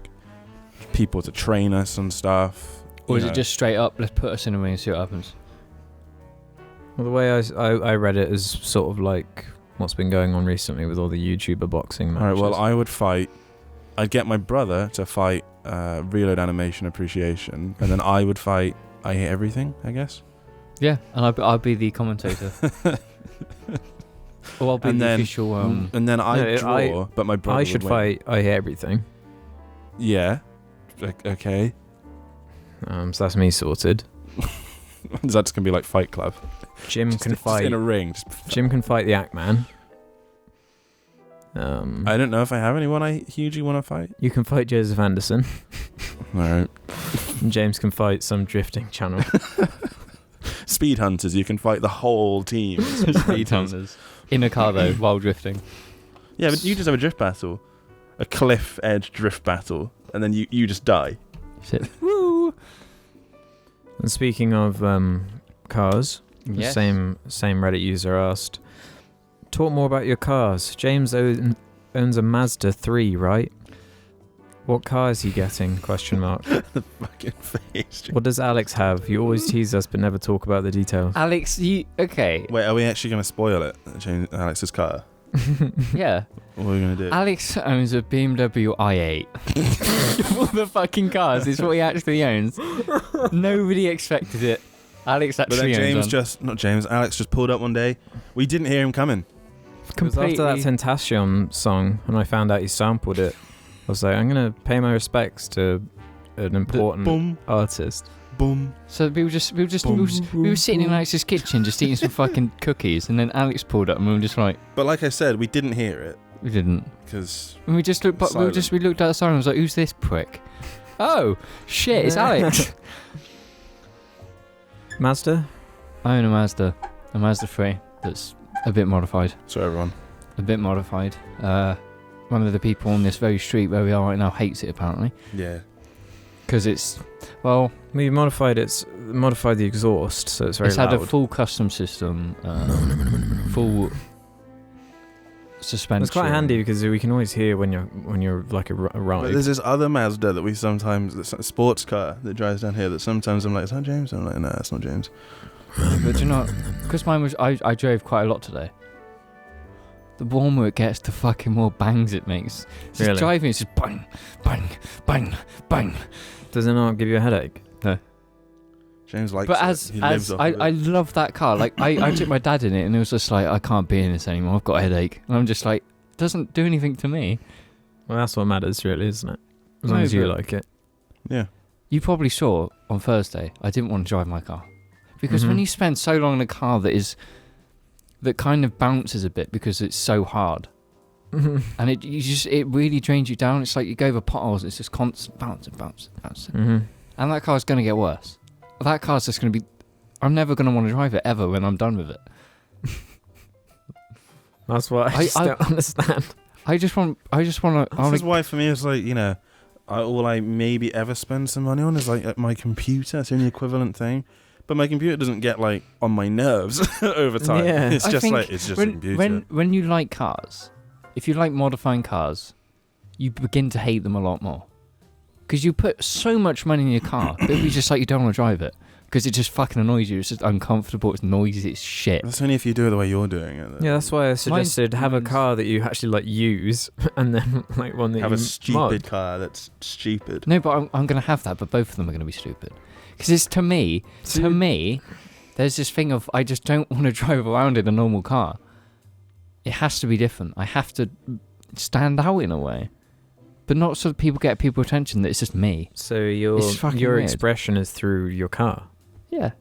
people to train us and stuff? Or is You it know? just straight up, let's put us in a ring and see what happens? Well, the way I read it is sort of like what's been going on recently with all the YouTuber boxing matches. Alright, well, I would fight. I'd get my brother to fight Reload Animation Appreciation, and then I would fight I Hate Everything, I guess. Yeah, and I'll be the commentator. Or I'll be And the then- official... And then I No, draw, but my brother I should would win. fight I Hate Everything. Yeah. Okay. So that's me sorted. Is that just going to be like Fight Club? Jim can Just fight. in a ring. Jim can fight the Ackman. I don't know if I have anyone I hugely want to fight. You can fight Joseph Anderson. Alright. And James can fight some drifting channel. Speed Hunters, you can fight the whole team. Speed hunters. In a car though, while drifting. Yeah, but you just have a drift battle. A cliff edge drift battle. And then you just die. Shit. Woo! And speaking of cars, the Yes. same Reddit user asked, talk more about your cars. James owns a Mazda 3, right? What car is he getting? Question mark. The fucking face. What does Alex have? You always tease us but never talk about the details. Alex, okay. Wait, are we actually going to spoil it? Change Alex's car? Yeah. What are we going to do? Alex owns a BMW i8. Of all the fucking cars, it's what he actually owns. Nobody expected it. Alex But actually then owns one. Alex just pulled up one day. We didn't hear him coming. It was after that Tentacion song, and I found out he sampled it. I was like, I'm going to pay my respects to an important Boom, artist. boom. So we were sitting in Alex's kitchen just eating some fucking cookies, and then Alex pulled up and we were just like, But like I said, we didn't hear it. we didn't. Because And we just looked, but we looked outside and was like, who's this prick? Oh shit, it's Alex. Mazda? I own a Mazda 3 that's a bit modified. Sorry, everyone. A bit modified. One of the people on this very street where we are right now hates it apparently Yeah. because it's, well, We modified the exhaust, so it's very it's loud. had a full custom system, full suspension. It's quite handy because we can always hear when you're like But arrived. there's this other Mazda that we sometimes, this sports car that drives down here that sometimes I'm like, is that James? I'm like, no, it's not James. But do you know, because mine was, I drove quite a lot today. The warmer it gets, the fucking more bangs it makes. It's just Really? driving, it's just bang, bang, bang, bang. Does it not give you a headache? James likes But it. He lives off of I it. love that car. Like I took my dad in it, and it was just like, I can't be in this anymore. I've got a headache, and I'm just like, it doesn't do anything to me. Well, that's what matters, really, isn't it? As No, long as you but- like it. Yeah. You probably saw on Thursday, I didn't want to drive my car because when Mhm. you spend so long in a car that kind of bounces a bit because it's so hard, and it really drains you down. It's like you go over potholes. It's just constant bouncing. Mhm. And that car's going to get worse. That car's just going to be... I'm never going to want to drive it ever when I'm done with it. That's what I just don't understand. I just want to... This is why for me it's like, you know, all I maybe ever spend some money on is like my computer. It's the only equivalent thing. But my computer doesn't get like on my nerves over time. Yeah. It's I just think like, it's just a computer. when you like cars, if you like modifying cars, you begin to hate them a lot more. Because you put so much money in your car, but it's just like you don't want to drive it. Because it just fucking annoys you. It's just uncomfortable. It's noisy. It's shit. That's only if you do it the way you're doing it. Yeah, that's why I suggested have a mine's- car that you actually like use, and then like one that Have you a stupid car that's stupid. No, but I'm going to have that, but both of them are going to be stupid. Because it's to me, there's this thing of I just don't want to drive around in a normal car. It has to be different. I have to stand out in a way. But not so that people get people's attention that it's just me. So It's fucking your weird. expression is through your car. Yeah.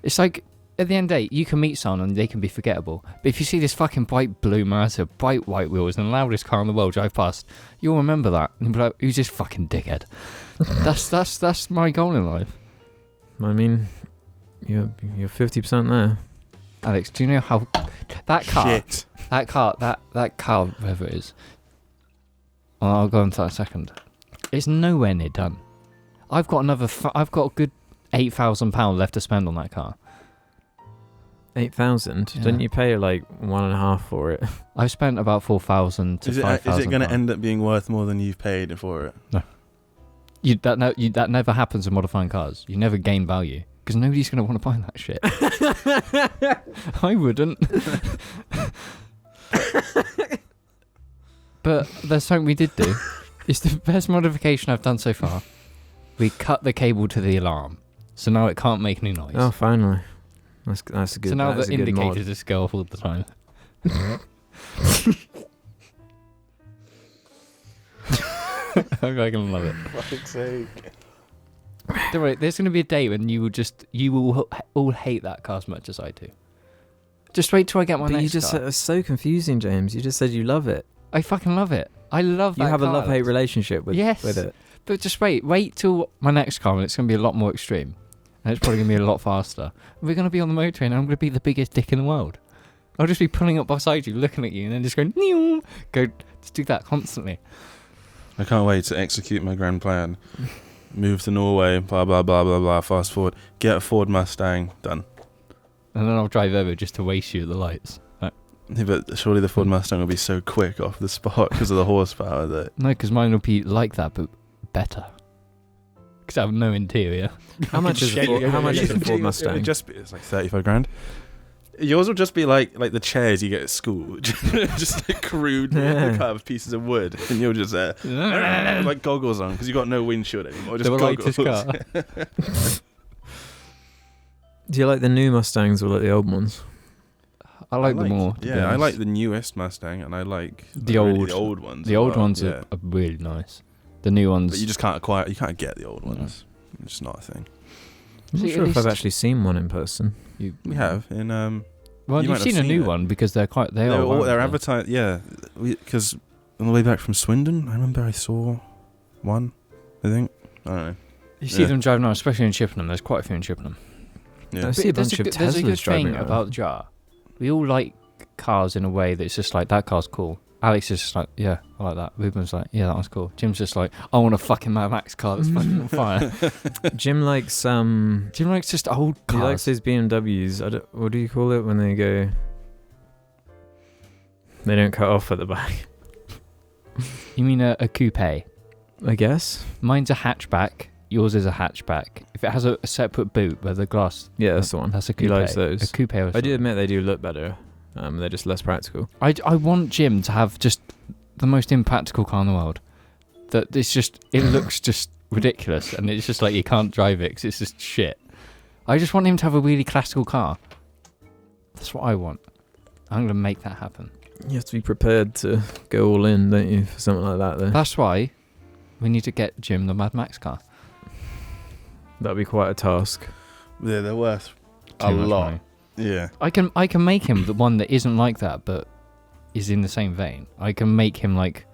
It's like, at the end of the day, you can meet someone and they can be forgettable. But if you see this fucking bright blue Mazda, bright white wheels, and the loudest car in the world drive past, you'll remember that. And you'll be like, who's this fucking dickhead? That's my goal in life. I mean, you're 50% there. Alex, do you know how that car, Shit. that car, whatever it is, I'll go into that in a second. It's nowhere near done. I've got a good £8,000 left to spend on that car. 8,000. Yeah. Didn't you pay like 1.5 for it? I've spent about 4,000 to Is it 5,000. going to end up being worth more than you've paid for it? That never happens in modifying cars. You never gain value because nobody's going to want to buy that shit. I wouldn't. But there's something we did do. It's the best modification I've done so far. We cut the cable to the alarm, so now it can't make any noise. Oh, finally. That's a good. So now that's the a good mod. indicators just go off all the time. I'm fucking love it. For fuck's sake. Don't worry, there's going to be a day when you will all hate that car as much as I do. Just wait till I get my But next you just car. it's so confusing, James. You just said you love it. I fucking love it. I love that You have a car. love-hate relationship with Yes. it. But just wait till my next car and it's going to be a lot more extreme. And it's probably going to be a lot faster. We're going to be on the motorway and I'm going to be the biggest dick in the world. I'll just be pulling up beside you, looking at you, and then just going, New! Just do that constantly. I can't wait to execute my grand plan. Move to Norway, blah, blah, blah, blah, blah. Fast forward. Get a Ford Mustang. Done. And then I'll drive over just to waste you at the lights. Like, Yeah, but surely the Ford Mustang will be so quick off the spot because of the horsepower that. No, because mine will be like that, but better. Because I have no interior. How much is a Ford Mustang? It's like 35 grand. Yours will just be like the chairs you get at school, just like crude carved pieces of wood, and you'll just like goggles on because you got no windshield anymore. Just goggles. Car. Do you like the new Mustangs or like the old ones? I like them more. Yeah, I like the newest Mustang, and I like the old ones. The old ones are really nice. The new ones, but you just can't acquire. You can't get the old ones. No. It's just not a thing. I'm not sure if I've actually seen one in person. We have in Well, you've seen a new one because they're advertised. Yeah, because on the way back from Swindon, I remember I saw one. I think I don't know. You see them driving around, especially in Chippenham. There's quite a few in Chippenham. Yeah, I see a bunch of Teslas there's a good driving thing around. about JAR. We all like cars in a way that's just like, that car's cool. Alex is just like, yeah, I like that. Ruben's like, yeah, that one's cool. Jim's just like, I want a fucking Mad Max car that's fucking on fire. Jim likes just old cars. He likes his BMWs. What do you call it when they go? They don't cut off at the back. You mean a coupe? I guess. Mine's a hatchback. Yours is a hatchback. If it has a separate boot where the glass... Yeah, that's the one. That's a coupe. He likes those. A coupe or something. I do admit they do look better. They're just less practical. I want Jim to have just the most impractical car in the world. That it's just... It looks just ridiculous. And it's just like you can't drive it because it's just shit. I just want him to have a really classical car. That's what I want. I'm going to make that happen. You have to be prepared to go all in, don't you, for something like that, though? That's why we need to get Jim the Mad Max car. That'd be quite a task. Yeah, they're worth Too a much lot. money. Yeah. I can make him the one that isn't like that, but is in the same vein. I can make him like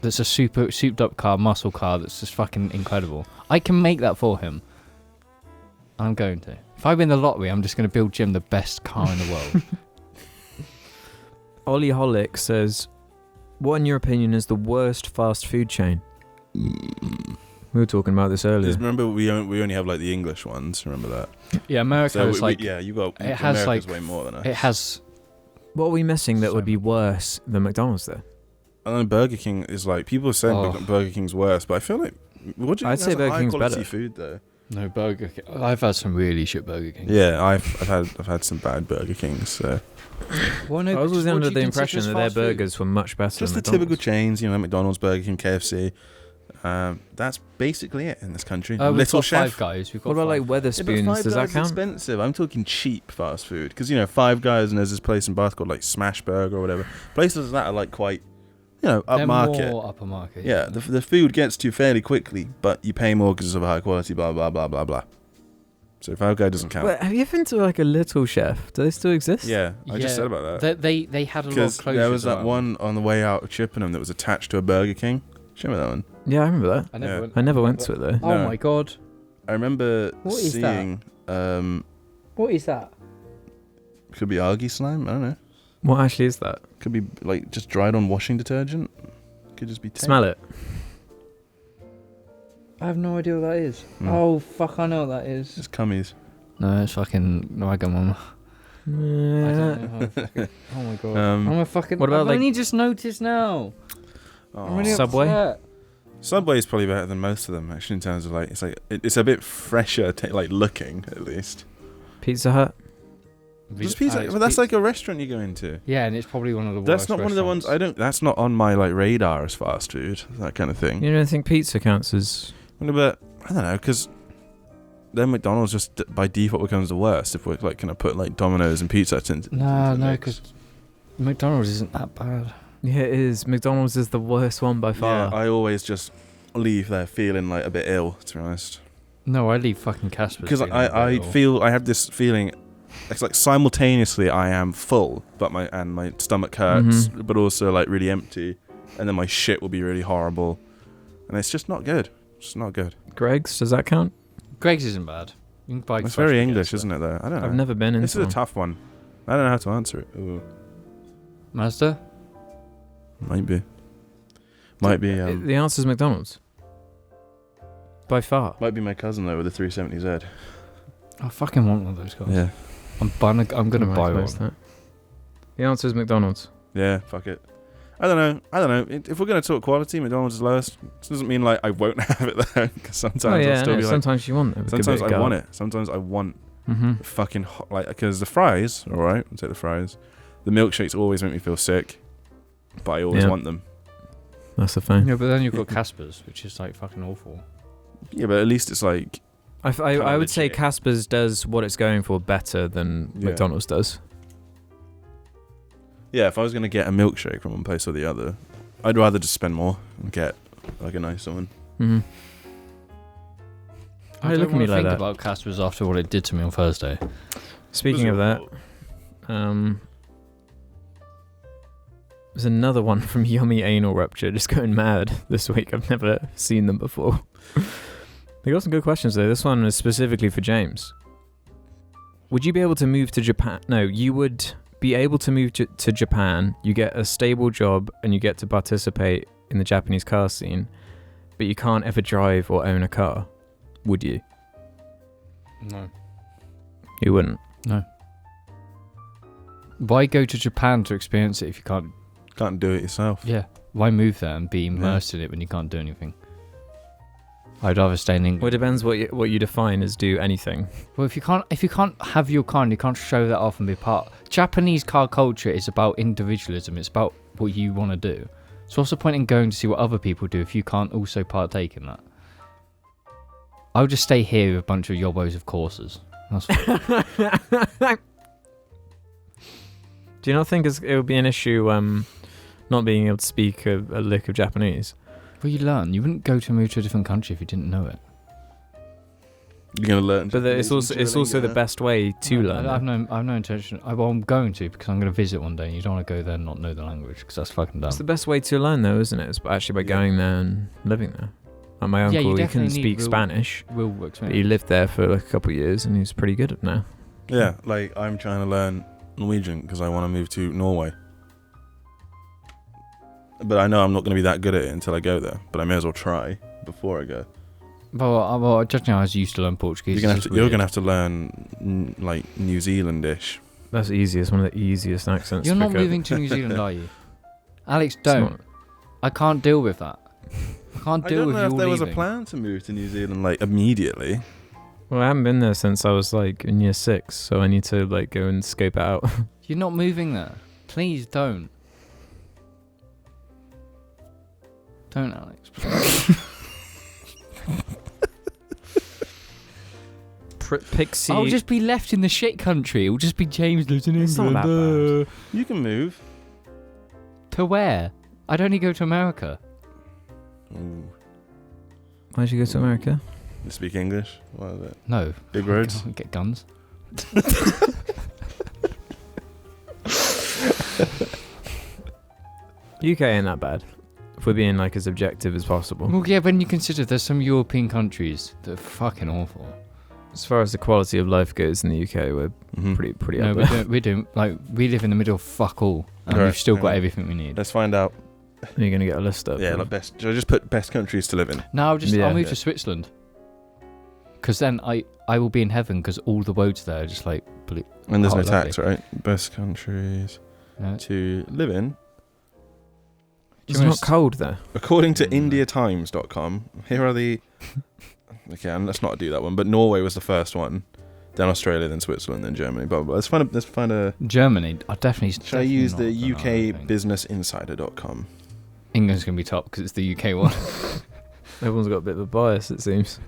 that's a super souped up car, muscle car that's just fucking incredible. I can make that for him. I'm going to. If I win the lottery, I'm just going to build Jim the best car in the world. Ollie Holick says, what in your opinion is the worst fast food chain? We were talking about this earlier. Remember, we only have like the English ones. Remember that? Yeah, America is like... yeah, you got... It has America's like... way more than us. It has... What are we missing that would be worse than McDonald's, though? I know Burger King is like... People are saying Burger King's worse, but I feel like... I'd say Burger King's better. Food, though. No, Burger King. I've had some really shit Burger King. Yeah, I've had some bad Burger Kings, so... Well, no, I was under the impression that their burgers were much better just than the typical chains, you know, McDonald's, Burger King, KFC. That's basically it in this country. Little Chef. Five Guys. What about like Weatherspoons? Does that count? Expensive. I'm talking cheap fast food because you know Five Guys and there's this place in Bath called like Smash Burger or whatever. Places like that are like quite, you know, upmarket. They're more upper market. Yeah, the food gets to you fairly quickly, but you pay more because of high quality. Blah blah blah blah blah. So Five Guys doesn't count. Wait, have you ever been to like a Little Chef? Do they still exist? Yeah, I just said about that. They had a lot of closures. There was that one on the way out of Chippenham that was attached to a Burger King. Do you remember that one? Yeah, I remember that. I never went to it though. Oh my god! I remember seeing. What is that? Could be algae slime. I don't know. What actually is that? Could be like just dried on washing detergent. Could just be. Smell it. I have no idea what that is. Oh fuck! I know what that is. It's cummies. No, it's fucking Wagamama. I don't know. Oh my god! I'm a fucking. What about I've only just noticed now. Subway. Subway is probably better than most of them actually in terms of like it's a bit fresher like looking at least. Pizza Hut. Just pizza, but that's like a restaurant you go into. Yeah, and it's probably one of the worst. That's not one of the ones that's not on my like radar as fast food, that kind of thing. You don't think pizza counts as? But I don't know because then McDonald's just by default becomes the worst if we're like gonna put like Domino's and Pizza Hut into. No, because McDonald's isn't that bad. Yeah, it is. McDonald's is the worst one by far. Yeah, I always just leave there feeling like a bit ill, to be honest. No, I leave fucking Casper's. Because I have this feeling, it's like simultaneously I am full, but my stomach hurts, but also like really empty, and then my shit will be really horrible, and it's just not good. It's not good. Greg's, does that count? Greg's isn't bad. You can buy it's very English, isn't it? Though I don't know. I've never been in. This is a tough one. I don't know how to answer it. Ooh. Mazda? Might be. The answer's McDonald's. By far. Might be my cousin though with the 370Z. I fucking want one of those cars. Yeah. I'm gonna buy one. The answer is McDonald's. Yeah, fuck it. I don't know. If we're going to talk quality, McDonald's is lowest. This doesn't mean like I won't have it there, because sometimes I'll still be like... Sometimes you want it. Sometimes I want it. Sometimes I want fucking hot... Like, because the fries, alright, I'll take the fries. The milkshakes always make me feel sick, but I always want them. That's the thing. Yeah, but then you've got Casper's, which is like fucking awful. Yeah, but at least it's like... I would say Casper's does what it's going for better than McDonald's does. Yeah, if I was going to get a milkshake from one place or the other, I'd rather just spend more and get like a nicer one. Mm-hmm. I look at me like that. About Casper's after what it did to me on Thursday. Speaking of that, there's another one from Yummy Anal Rupture just going mad this week. I've never seen them before. They got some good questions though. This one is specifically for James. Would you be able to move to Japan? No, you would be able to move to Japan. You get a stable job and you get to participate in the Japanese car scene, but you can't ever drive or own a car. Would you? No. You wouldn't? No. Why go to Japan to experience it if you can't do it yourself? Yeah. Why move there and be immersed in it when you can't do anything? I'd rather stay in England. Well, it depends what you define as do anything. Well, if you can't have your car and you can't show that off and be part. Japanese car culture is about individualism. It's about what you want to do. So what's the point in going to see what other people do if you can't also partake in that? I would just stay here with a bunch of yobbos of courses. That's fine. Do you not think it would be an issue not being able to speak a lick of Japanese? Well, you learn. You wouldn't go to move to a different country if you didn't know it. You're going to learn. But it's also the best way to learn. I have no intention. I'm going to, because I'm going to visit one day. And you don't want to go there and not know the language, because that's fucking dumb. It's the best way to learn, though, isn't it? It's actually by going there and living there. Like my uncle, he couldn't speak Spanish. But he lived there for like a couple of years, and he's pretty good at it now. Yeah, like I'm trying to learn Norwegian because I want to move to Norway. But I know I'm not going to be that good at it until I go there. But I may as well try before I go. Well, judging how I was used to learn Portuguese. You're going to have to learn like New Zealandish. That's easy. It's one of the easiest accents. You're not moving to New Zealand, are you? Alex, don't. I can't deal with that. I can't deal with you all leaving. I don't know if there was a plan to move to New Zealand like immediately. Well, I haven't been there since I was like in year 6, so I need to like go and scope it out. You're not moving there. Please don't. Don't, Alex. Pixie. I'll just be left in the shit country. It'll just be James lives in England. It's not that bad. You can move. To where? I'd only go to America. Ooh. Why'd you go to America? You speak English? What is it? No. Big roads? Get guns. UK ain't that bad. If we're being like as objective as possible. Well, yeah, when you consider there's some European countries that are fucking awful. As far as the quality of life goes in the UK, we're pretty up there. We live in the middle of fuck all, and we've still got everything we need. Let's find out. You're gonna get a list up. Yeah, like best. Should I just put best countries to live in? No, I'll move to Switzerland. Because then I will be in heaven, because all the roads there are just like blue. And there's no tax, right? Best countries to live in. It's not cold there. According to IndiaTimes.com, here are the... Okay, and let's not do that one. But Norway was the first one. Then Australia, then Switzerland, then Germany. Blah, blah, blah. Let's find a... Germany, I definitely... Should I use the UKBusinessInsider.com? England's going to be top, because it's the UK one. Everyone's got a bit of a bias, it seems.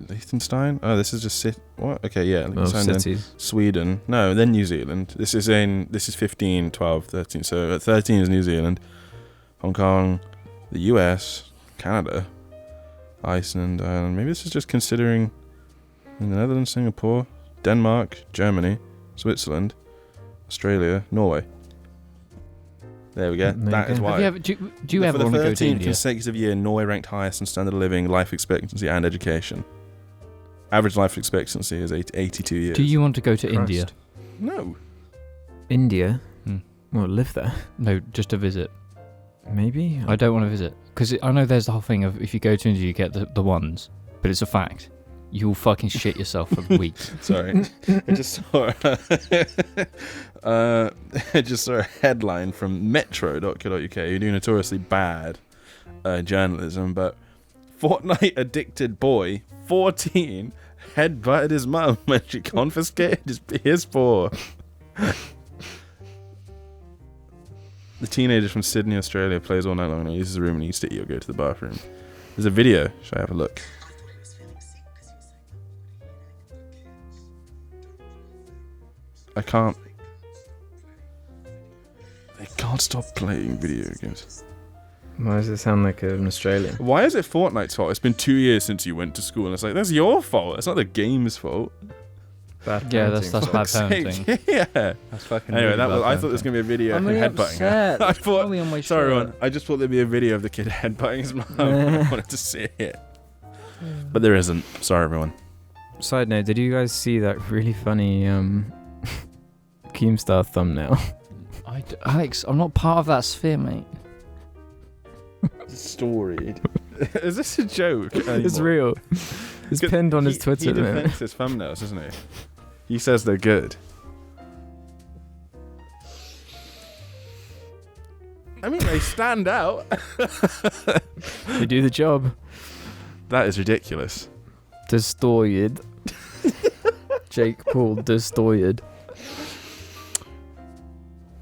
Liechtenstein? Oh, this is just what? Okay, yeah. Liechtenstein, cities. Sweden. No, then New Zealand. This is 15, 12, 13. So 13 is New Zealand. Hong Kong, the US, Canada, Iceland, Ireland. Maybe this is just considering the Netherlands, Singapore, Denmark, Germany, Switzerland, Australia, Norway. There we go. That is why. Do you ever want to go to India? For the 13th consecutive year, Norway ranked highest in standard of living, life expectancy, and education. Average life expectancy is 82 years. Do you want to go to India? No. India? Well, live there. No, just to visit. Maybe? I don't want to visit. Because I know there's the whole thing of if you go to India, you get the ones. But it's a fact. you'll fucking shit yourself for weeks. Sorry. I just saw a headline from metro.co.uk who do notoriously bad journalism, but Fortnite addicted boy, 14, headbutted his mum when she confiscated his PS4. The teenager from Sydney, Australia plays all night long and he uses the room and needs to eat or go to the bathroom. There's a video. Should I have a look? I can't. They can't stop playing video games. Why does it sound like an Australian? Why is it Fortnite's fault? It's been 2 years since you went to school, and it's like, that's your fault. It's not the game's fault. Bad Yeah, that's bad Fuck's parenting. sake. Yeah. That's fucking. Anyway, really I thought there was gonna be a video of him headbutting her. I thought. Sorry, everyone. I just thought there'd be a video of the kid headbutting his mum. I wanted to see it, but there isn't. Sorry, everyone. Side note: did you guys see that really funny Keemstar thumbnail? Alex, I'm not part of that sphere, mate. Story. Is this a joke? It's real. It's pinned on his Twitter. He defends his thumbnails, isn't he? He says they're good. I mean, they stand out. They do the job. That is ridiculous. Destroyed. Jake Paul destroyed.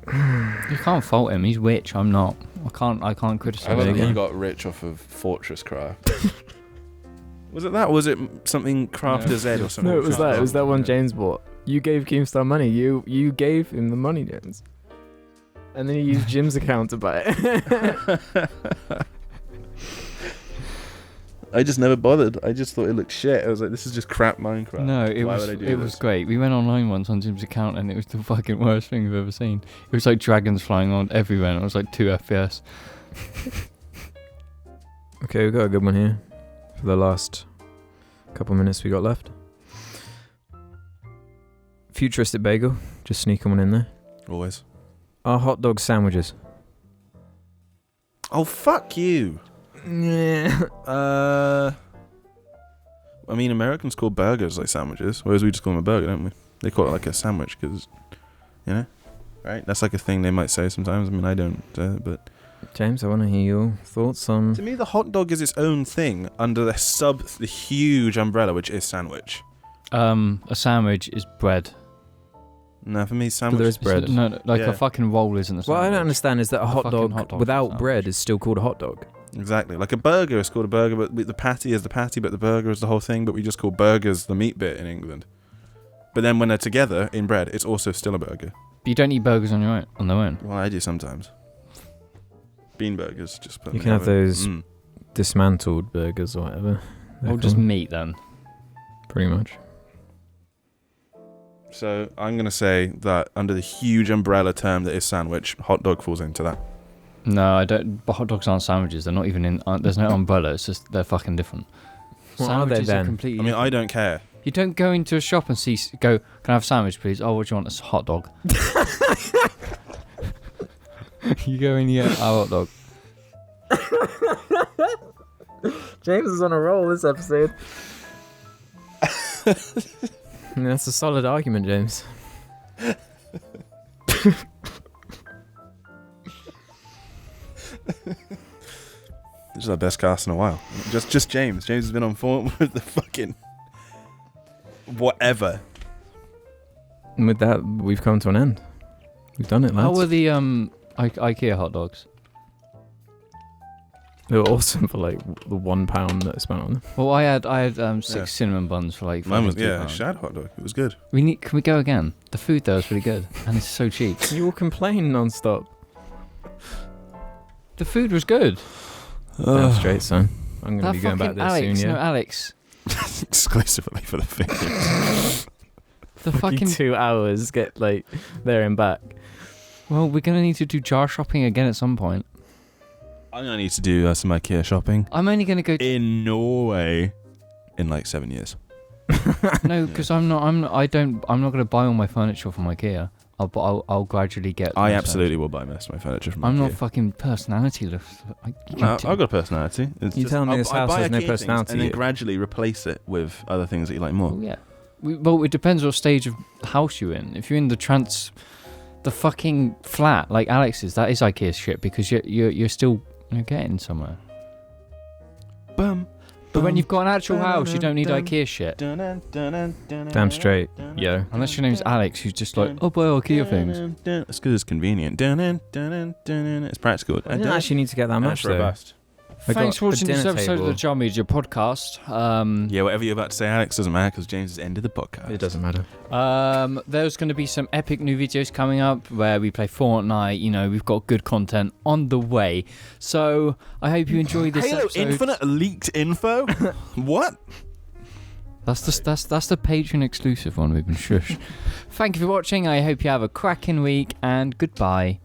You can't fault him. He's rich. I'm not. I can't criticize I don't him. think he got rich off of Fortress Craft. Was it that? Was it something Crafter Z or something? No, it was that. It was that one James bought. You gave Keemstar money. You gave him the money, James. And then you used Jim's account to buy it. I just never bothered. I just thought it looked shit. I was like, this is just crap Minecraft. No, it was great. We went online once on Jim's account and it was the fucking worst thing I've ever seen. It was like dragons flying on everywhere and it was like 2 FPS. Okay, we've got a good one here for the last couple minutes we got left. Futuristic bagel. Just sneaking one in there. Always. Are hot dog sandwiches? Oh, fuck you. Yeah. I mean, Americans call burgers like sandwiches, whereas we just call them a burger, don't we? They call it like a sandwich because, you know, right? That's like a thing they might say sometimes. I mean, I don't, but... James, I want to hear your thoughts on... To me, the hot dog is its own thing under the huge umbrella, which is sandwich. A sandwich is bread. No, for me, sandwich... There is bread. No, like a fucking roll isn't a sandwich. What I don't understand is that a hot dog without sandwich. bread is still called a hot dog. Exactly. Like a burger is called a burger, but the patty is the patty, but the burger is the whole thing, but we just call burgers the meat bit in England. But then when they're together in bread, it's also still a burger. But you don't eat burgers on their own. Well, I do sometimes. Bean burgers, just... You can have those dismantled burgers or whatever. Or just meat then. Pretty much. So I'm going to say that under the huge umbrella term that is sandwich, hot dog falls into that. No, I don't. But hot dogs aren't sandwiches. They're not even in. There's no umbrella. It's just they're fucking different. What Sandwiches are they then? completely. I mean, I don't care. You don't go into a shop and go. Can I have a sandwich, please? Oh, what do you want? It's a hot dog. You go in, you get a hot dog. James is on a roll this episode. That's a solid argument, James. This is our best cast in a while. Just James. James has been on form with the fucking whatever. And with that, we've come to an end. We've done it, lads. How were the IKEA hot dogs? They were awesome for like the £1 that I spent on them. Well, I had 6 cinnamon buns for like. Mine was £2. shad hot dog. It was good. Can we go again? The food there was really good and it's so cheap. You will complain non-stop. The food was good. Damn straight, son. I'm going to be going back there Alex, soon, yeah? No, Alex. Exclusively for the figures. The fucking 2 hours, get like there and back. Well, we're going to need to do jar shopping again at some point. I'm going to need to do some IKEA shopping. I'm only going to go in Norway in like 7 years. No, because I'm not going to buy all my furniture from IKEA. I'll gradually get. I absolutely will buy most of my furniture from IKEA. I'm not fucking personalityless. No, I've got a personality. You telling me this house has no personality? And then gradually replace it with other things that you like more. Well, yeah. Well, it depends what stage of house you're in. If you're in the fucking flat like Alex's, that is IKEA shit because you're still getting somewhere. Bum. But when you've got an actual house, you don't need IKEA shit. Damn straight, yo. Unless your name's Alex, who's just like, oh, buy IKEA things. It's because it's convenient. It's practical. I didn't actually need to get that much, though. Robust. Thanks for watching this dinner episode of table. the Jar Media podcast. Yeah, whatever you're about to say, Alex, doesn't matter because James has ended the podcast. It doesn't matter. There's going to be some epic new videos coming up where we play Fortnite. We've got good content on the way. So I hope you enjoy this Halo episode. Infinite leaked info? What? That's the Patreon exclusive one. We've been shushed. Thank you for watching. I hope you have a cracking week and goodbye.